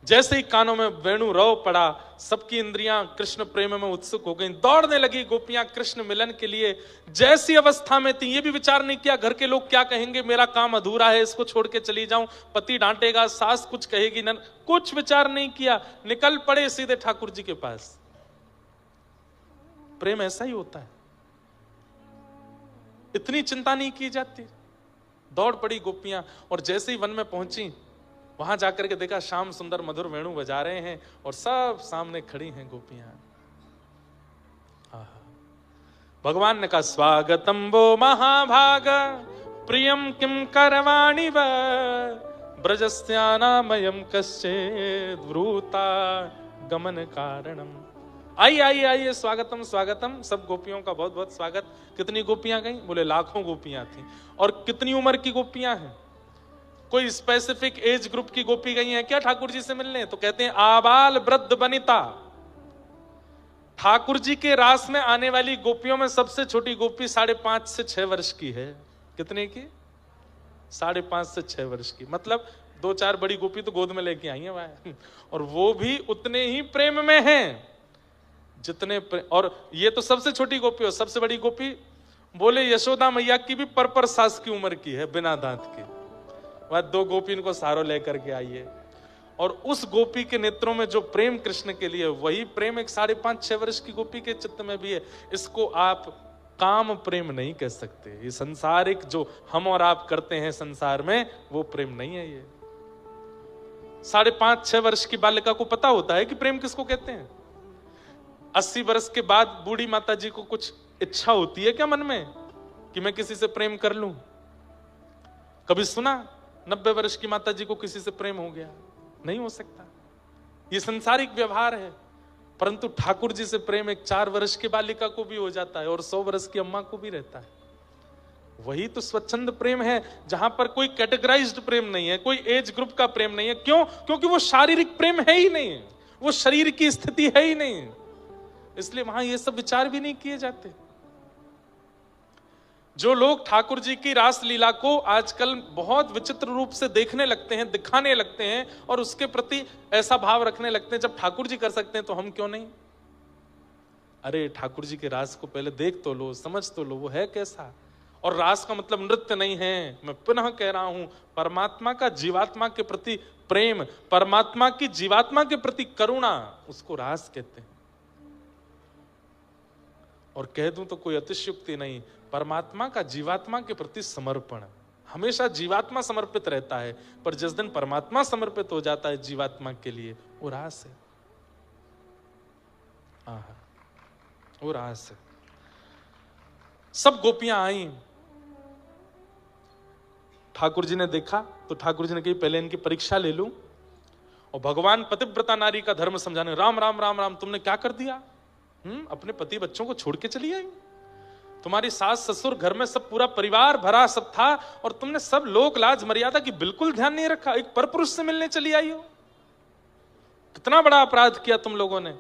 जैसे ही कानों में वेणु रव पड़ा, सबकी इंद्रियां कृष्ण प्रेम में उत्सुक हो गईं, दौड़ने लगी गोपियां कृष्ण मिलन के लिए। जैसी अवस्था में थी, ये भी विचार नहीं किया घर के लोग क्या कहेंगे, मेरा काम अधूरा है, इसको छोड़ के चली जाऊं, पति डांटेगा, सास कुछ कहेगी, न कुछ विचार नहीं किया, निकल पड़े सीधे ठाकुर जी के पास। प्रेम ऐसा ही होता है, इतनी चिंता नहीं की जाती। दौड़ पड़ी गोपियां, और जैसे ही वन में पहुंची, वहां जाकर के देखा श्याम सुंदर मधुर वेणु बजा रहे हैं और सब सामने खड़ी हैं गोपियां। भगवान ने कहा, स्वागतम वो महाभाग प्रियम किम करवाणि व ब्रजस्यानामयम कश्चित् वृता गमन कारणम। आइए आइए आइए, स्वागतम स्वागतम, सब गोपियों का बहुत बहुत स्वागत। कितनी गोपियां गई? बोले लाखों गोपियां थी। और कितनी उम्र की गोपियां हैं? कोई स्पेसिफिक एज ग्रुप की गोपी गई हैं क्या ठाकुर जी से मिलने? तो कहते हैं आबाल वृद्ध वनिता। ठाकुर जी के रास में आने वाली गोपियों में सबसे छोटी गोपी 5.5 से 6 वर्ष की है। कितने की? 5.5 से 6 वर्ष की। मतलब 2-4 बड़ी गोपी तो गोद में लेके आई है वहां, और वो भी उतने ही प्रेम में हैं जितने और ये तो सबसे छोटी गोपी हो। सबसे बड़ी गोपी बोले यशोदा मैया की भी पर सास की उम्र की है, बिना दांत की। वह 2 गोपी इनको सारो लेकर के आई है, और उस गोपी के नेत्रों में जो प्रेम कृष्ण के लिए, वही प्रेम एक 5.5-6 वर्ष की गोपी के चित्त में भी है। इसको आप काम प्रेम नहीं कह सकते। ये संसारिक जो हम और आप करते हैं संसार में, वो प्रेम नहीं है। ये 5.5-6 वर्ष की बालिका को पता होता है कि प्रेम किसको कहते हैं। 80 वर्ष के बाद बूढ़ी माता जी को कुछ इच्छा होती है क्या मन में कि मैं किसी से प्रेम कर लूं? कभी सुना 90 वर्ष की माता जी को किसी से प्रेम हो गया? नहीं हो सकता। ये संसारिक व्यवहार है। परंतु ठाकुर जी से प्रेम एक 4 वर्ष की बालिका को भी हो जाता है, और 100 वर्ष की अम्मा को भी रहता है। वही तो स्वच्छंद प्रेम है, जहां पर कोई कैटेगराइज्ड प्रेम नहीं है, कोई एज ग्रुप का प्रेम नहीं है। क्यों? क्योंकि वो शारीरिक प्रेम है ही नहीं, वो शरीर की स्थिति है ही नहीं, इसलिए वहां ये सब विचार भी नहीं किए जाते। जो लोग ठाकुर जी की रास लीला को आजकल बहुत विचित्र रूप से देखने लगते हैं, दिखाने लगते हैं, और उसके प्रति ऐसा भाव रखने लगते हैं जब ठाकुर जी कर सकते हैं तो हम क्यों नहीं? अरे ठाकुर जी के रास को पहले देख तो लो, समझ तो लो, वो है कैसा। और रास का मतलब नृत्य नहीं है। मैं पुनः कह रहा हूं, परमात्मा का जीवात्मा के प्रति प्रेम, परमात्मा की जीवात्मा के प्रति करुणा, उसको रास कहते हैं। और कह दूं तो कोई अतिशयोक्ति नहीं, परमात्मा का जीवात्मा के प्रति समर्पण। हमेशा जीवात्मा समर्पित रहता है, पर जिस दिन परमात्मा समर्पित हो जाता है जीवात्मा के लिए, वो रास है। वो रास है। सब गोपियां आई, ठाकुर जी ने देखा तो ठाकुर जी ने कही पहले इनकी परीक्षा ले लूं। और भगवान पतिव्रता नारी का धर्म समझाने, राम राम राम राम, तुमने क्या कर दिया? अपने पति बच्चों को छोड़ के चली आई। तुम्हारी सास ससुर, घर में सब पूरा परिवार भरा सब था, और तुमने सब लोक लाज मर्यादा की बिल्कुल ध्यान नहीं रखा, एक परपुरुष से मिलने चली आई हो। कितना बड़ा अपराध किया तुम लोगों ने।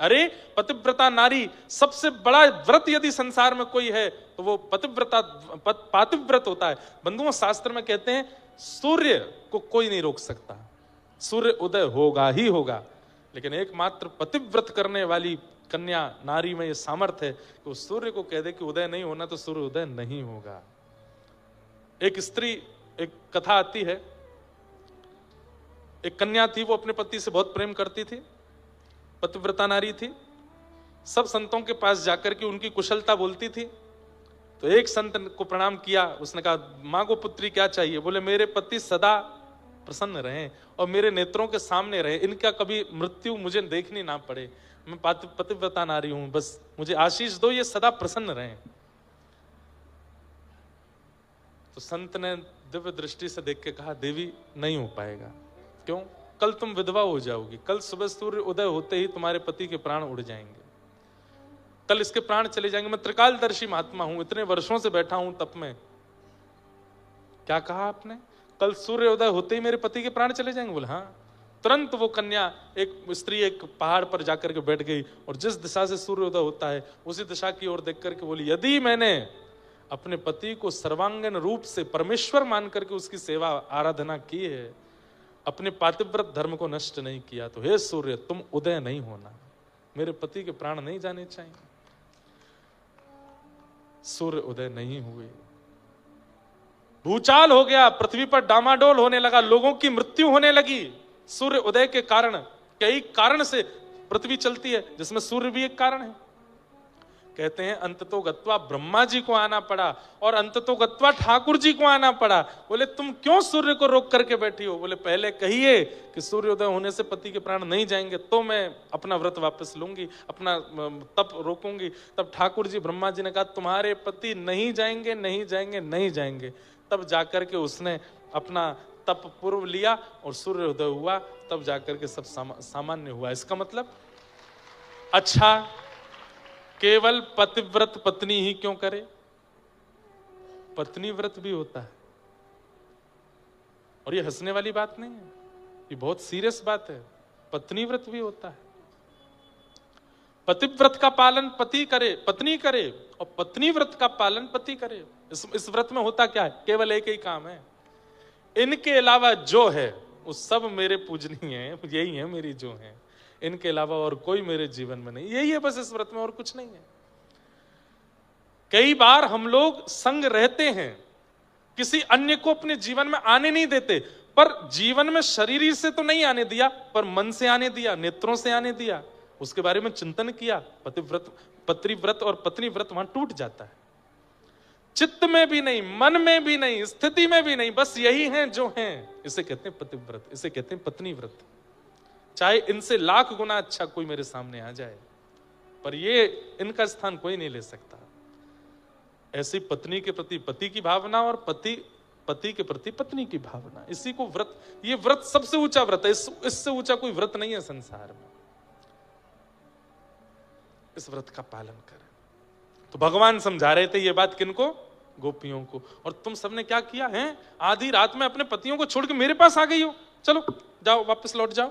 अरे पतिव्रता नारी, सबसे बड़ा व्रत यदि संसार में कोई है तो वो पातिव्रत होता है। बंधुओं, शास्त्र में कहते हैं सूर्य को कोई नहीं रोक सकता, सूर्य उदय होगा ही होगा, लेकिन एकमात्र पतिव्रत करने वाली कन्या नारी में ये सामर्थ्य है कि वो सूर्य को कह दे कि उदय नहीं होना तो सूर्य उदय नहीं होगा। एक स्त्री, एक कथा आती है, एक कन्या थी, वो अपने पति से बहुत प्रेम करती थी, पतिव्रता नारी थी, सब संतों के पास जाकर के उनकी कुशलता बोलती थी। तो एक संत को प्रणाम किया, उसने कहा मां को पुत्री क्या चाहिए? बोले मेरे पति सदा प्रसन्न रहें और मेरे नेत्रों के सामने रहे, इनका कभी मृत्यु मुझे देखनी ना पड़े। मैं पतिव्रता नारी हूं, बस मुझे आशीष दो, ये सदा प्रसन्न रहें। तो संत ने दिव्य दृष्टि से देख के कहा देवी नहीं हो पाएगा। क्यों? कल तुम विधवा हो जाओगी, कल सुबह सूर्य उदय होते ही तुम्हारे पति के प्राण उड़ जाएंगे, कल इसके प्राण चले जाएंगे। मैं त्रिकालदर्शी महात्मा हूं, इतने वर्षों से बैठा हूं तप में। क्या कहा आपने? कल सूर्य उदय होते ही मेरे पति के प्राण चले जाएंगे? बोले हाँ। तुरंत वो कन्या, एक स्त्री, एक पहाड़ पर जाकर के बैठ गई, और जिस दिशा से सूर्य उदय होता है उसी दिशा की ओर देख करके बोली यदि मैंने अपने पति को सर्वांगीण रूप से परमेश्वर मान करके उसकी सेवा आराधना की है, अपने पातिव्रत धर्म को नष्ट नहीं किया तो हे सूर्य तुम उदय नहीं होना, मेरे पति के प्राण नहीं जाने चाहिए। सूर्य उदय नहीं हुए, भूचाल हो गया, पृथ्वी पर डामाडोल होने लगा, लोगों की मृत्यु होने लगी सूर्य उदय के कारण। कई कारण से पृथ्वी चलती है, जिसमें सूर्य भी एक कारण है। कहते हैं अंततो गत्वा ब्रह्मा जी को आना पड़ा और अंततो गत्वा ठाकुर जी को आना पड़ा। बोले तुम क्यों सूर्य को रोक करके बैठी हो? बोले पहले कहिए कि सूर्योदय होने से पति के प्राण नहीं जाएंगे तो मैं अपना व्रत वापस लूंगी, अपना तप रोकूंगी। तब ठाकुर जी ब्रह्मा जी ने कहा तुम्हारे पति नहीं जाएंगे, नहीं जाएंगे, नहीं जाएंगे। तब जाकर के उसने अपना तप पूर्व लिया और सूर्योदय हुआ, तब जाकर के सब सामान्य हुआ। इसका मतलब अच्छा केवल पतिव्रत पत्नी ही क्यों करे? पत्नी व्रत भी होता है। और ये हंसने वाली बात नहीं है, ये बहुत सीरियस बात है। पत्नी व्रत भी होता है। पतिव्रत का पालन पति करे, पत्नी करे, और पत्नी व्रत का पालन पति करे। इस व्रत में होता क्या है? केवल एक ही काम है, इनके अलावा जो है वो सब मेरे पूजनीय है, यही है मेरी जो है, इनके अलावा और कोई मेरे जीवन में नहीं। यही है बस इस व्रत में, और कुछ नहीं है। कई बार हम लोग संग रहते हैं, किसी अन्य को अपने जीवन में आने नहीं देते, पर जीवन में शरीर से तो नहीं आने दिया, पर मन से आने दिया, नेत्रों से आने दिया, उसके बारे में चिंतन किया। पतिव्रत और पत्नी व्रत वहां टूट जाता है। चित्त में भी नहीं, मन में भी नहीं, स्थिति में भी नहीं, बस यही है जो है। इसे कहते हैं पतिव्रत, इसे कहते हैं पत्नी व्रत। चाहे इनसे लाख गुना अच्छा कोई मेरे सामने आ जाए, पर ये इनका स्थान कोई नहीं ले सकता। ऐसी पत्नी के प्रति पति की भावना और पति के प्रति पत्नी की भावना, इसी को व्रत, ये व्रत सबसे ऊंचा व्रत है। इससे ऊंचा कोई व्रत नहीं है संसार में। इस व्रत का पालन करें। तो भगवान समझा रहे थे ये बात किनको? गोपियों को। और तुम सबने क्या किया है? आधी रात में अपने पतियों को छोड़ के मेरे पास आ गई हो, चलो जाओ वापस लौट जाओ।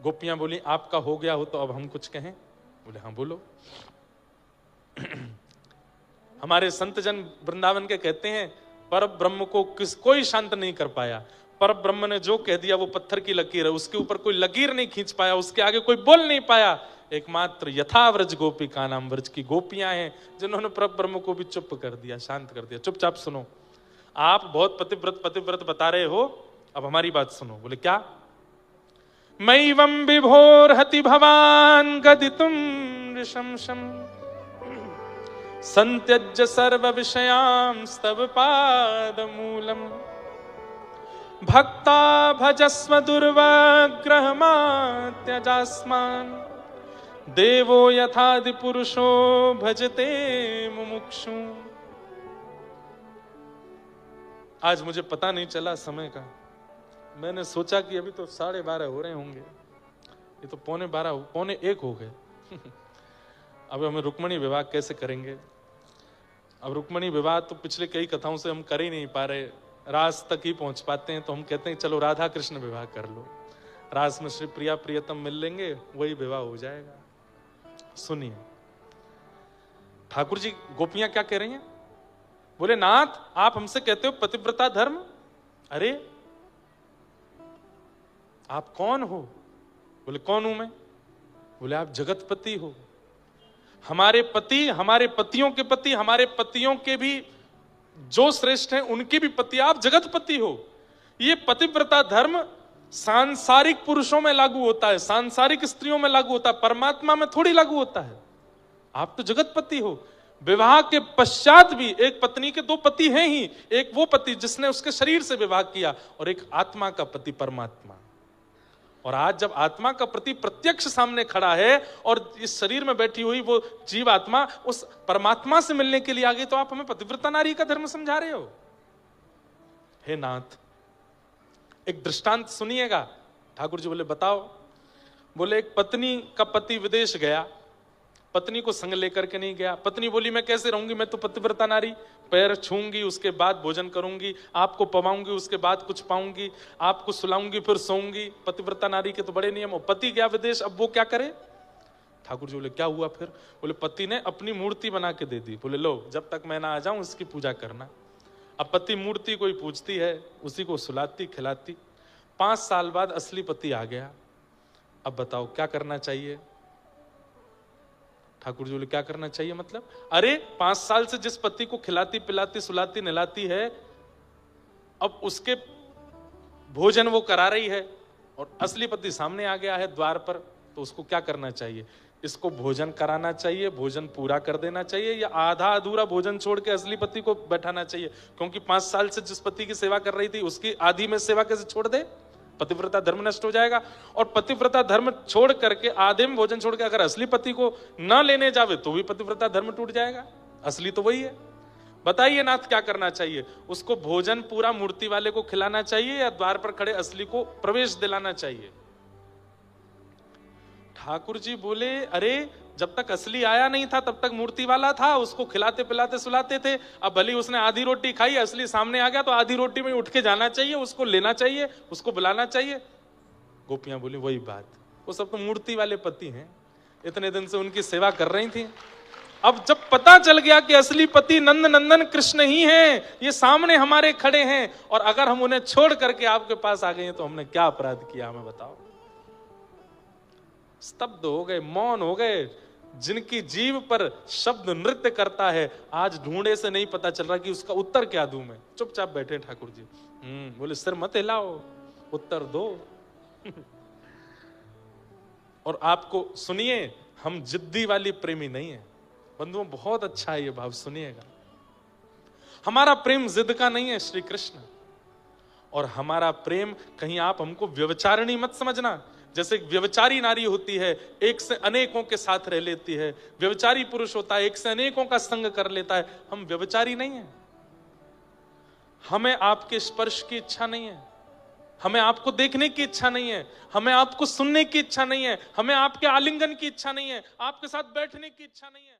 गोपियां बोली आपका हो गया हो तो अब हम कुछ कहें? बोले हाँ बोलो। हमारे संत जन वृंदावन के कहते हैं पर ब्रह्म को कोई शांत नहीं कर पाया। पर ब्रह्म ने जो कह दिया वो पत्थर की लकीर है, उसके ऊपर कोई लकीर नहीं खींच पाया, उसके आगे कोई बोल नहीं पाया। एकमात्र यथाव्रज गोपिका नाम व्रज की गोपियां हैं जिन्होंने पर ब्रह्म को भी चुप कर दिया, शांत कर दिया। चुपचाप सुनो, आप बहुत पतिव्रत बता रहे हो, अब हमारी बात सुनो। बोले क्या? मैवं विभोर्हति भवान गदितुम ऋशंशम संत्यज्य सर्व विषयांस्तव पादमूलम भक्ता भजस्व दुर्वग्रहमात्यजास्मान् देवो यथादि पुरुषो भजते मुमुक्षु। आज मुझे पता नहीं चला समय का, मैंने सोचा कि अभी तो 12:30 हो रहे होंगे, ये तो 12:45 हो गए। अब हमें रुक्मणी विवाह कैसे करेंगे? अब रुक्मणी विवाह तो पिछले कई कथाओं से हम कर ही नहीं पा रहे, रास तक ही पहुंच पाते हैं, तो हम कहते हैं चलो राधा कृष्ण विवाह कर लो, रास में श्री प्रिया प्रियतम मिल लेंगे, वही विवाह हो जाएगा। सुनिए ठाकुर जी, गोपियां क्या कह रही हैं? बोले नाथ आप हमसे कहते हो पतिव्रता धर्म, अरे आप कौन हो? बोले कौन हूं मैं? बोले आप जगतपति हो। हमारे पति, हमारे पतियों के पति, हमारे पतियों के भी जो श्रेष्ठ हैं उनके भी पति, आप जगतपति हो। ये पतिव्रता धर्म सांसारिक पुरुषों में लागू होता है, सांसारिक स्त्रियों में लागू होता है, परमात्मा में थोड़ी लागू होता है। आप तो जगतपति हो। विवाह के पश्चात भी एक पत्नी के 2 पति हैं ही, एक वो पति जिसने उसके शरीर से विवाह किया और एक आत्मा का पति परमात्मा। और आज जब आत्मा का प्रति प्रत्यक्ष सामने खड़ा है और इस शरीर में बैठी हुई वो जीव आत्मा उस परमात्मा से मिलने के लिए आ गई, तो आप हमें पतिव्रता नारी का धर्म समझा रहे हो? हे नाथ, एक दृष्टांत सुनिएगा। ठाकुर जी बोले बताओ। बोले एक पत्नी का पति विदेश गया, पत्नी को संग लेकर के नहीं गया। पत्नी बोली मैं कैसे रहूंगी, मैं तो पतिव्रता नारी, पैर छूंगी उसके बाद भोजन करूंगी, आपको पवाऊंगी उसके बाद कुछ पाऊंगी, आपको सुलाऊंगी फिर सोऊंगी। पतिव्रता नारी के तो बड़े नियम हो। पति गया विदेश, अब वो क्या करे? ठाकुर जी बोले क्या हुआ फिर? बोले पति ने अपनी मूर्ति बना के दे दी। बोले लो जब तक मैं ना आ जाऊं इसकी पूजा करना। अब पति मूर्ति कोई पूजती है, उसी को सुलाती खिलाती। 5 साल बाद असली पति आ गया। अब बताओ क्या करना चाहिए? ठाकुर जी बोले क्या करना चाहिए मतलब? अरे 5 साल से जिस पति को खिलाती पिलाती सुलाती नहलाती है, अब उसके भोजन वो करा रही है और असली पति सामने आ गया है द्वार पर, तो उसको क्या करना चाहिए? इसको भोजन कराना चाहिए, भोजन पूरा कर देना चाहिए, या आधा अधूरा भोजन छोड़ के असली पति को बैठाना चाहिए? क्योंकि 5 साल से जिस पति की सेवा कर रही थी उसकी आधी में सेवा कैसे छोड़ दे? पतिव्रता धर्म नष्ट हो जाएगा। और पतिव्रता धर्म छोड़ करके आधे में भोजन छोड़ के अगर असली पति को न लेने जावे तो भी पतिव्रता धर्म टूट जाएगा। असली तो वही है। बताइए नाथ क्या करना चाहिए? उसको भोजन पूरा मूर्ति वाले को खिलाना चाहिए या द्वार पर खड़े असली को प्रवेश दिलाना चाहिए? ठाकुर जी बोले अरे जब तक असली आया नहीं था तब तक मूर्ति वाला था, उसको खिलाते पिलाते सुलाते थे। अब भली उसने आधी रोटी खाई, असली सामने आ गया तो आधी रोटी में उठ के जाना चाहिए, उसको लेना चाहिए, उसको बुलाना चाहिए। गोपियां बोली वही बात, वो सब तो मूर्ति वाले पति हैं, इतने दिन से उनकी सेवा कर रही थी। अब जब पता चल गया कि असली पति नंद नंदन कृष्ण ही हैं, ये सामने हमारे खड़े हैं, और अगर हम उन्हें छोड़ करके आपके पास आ गए हैं तो हमने क्या अपराध किया, हमें बताओ। स्तब्ध हो गए, मौन हो गए। जिनकी जीव पर शब्द नृत्य करता है, आज ढूंढे से नहीं पता चल रहा कि उसका उत्तर क्या दूं मैं। चुपचाप बैठे ठाकुर जी। बोले सिर मत हिलाओ, उत्तर दो। और आपको सुनिए, हम जिद्दी वाली प्रेमी नहीं है बंधुओं, बहुत अच्छा है ये भाव, सुनिएगा। हमारा प्रेम जिद का नहीं है श्री कृष्ण, और हमारा प्रेम कहीं आप हमको व्यभिचारिणी मत समझना। जैसे व्यभिचारी नारी होती है, एक से अनेकों के साथ रह लेती है, व्यभिचारी पुरुष होता है, एक से अनेकों का संग कर लेता है। हम व्यभिचारी नहीं है। हमें आपके स्पर्श की इच्छा नहीं है, हमें आपको देखने की इच्छा नहीं है, हमें आपको सुनने की इच्छा नहीं है, हमें आपके आलिंगन की इच्छा नहीं है, आपके साथ बैठने की इच्छा नहीं है।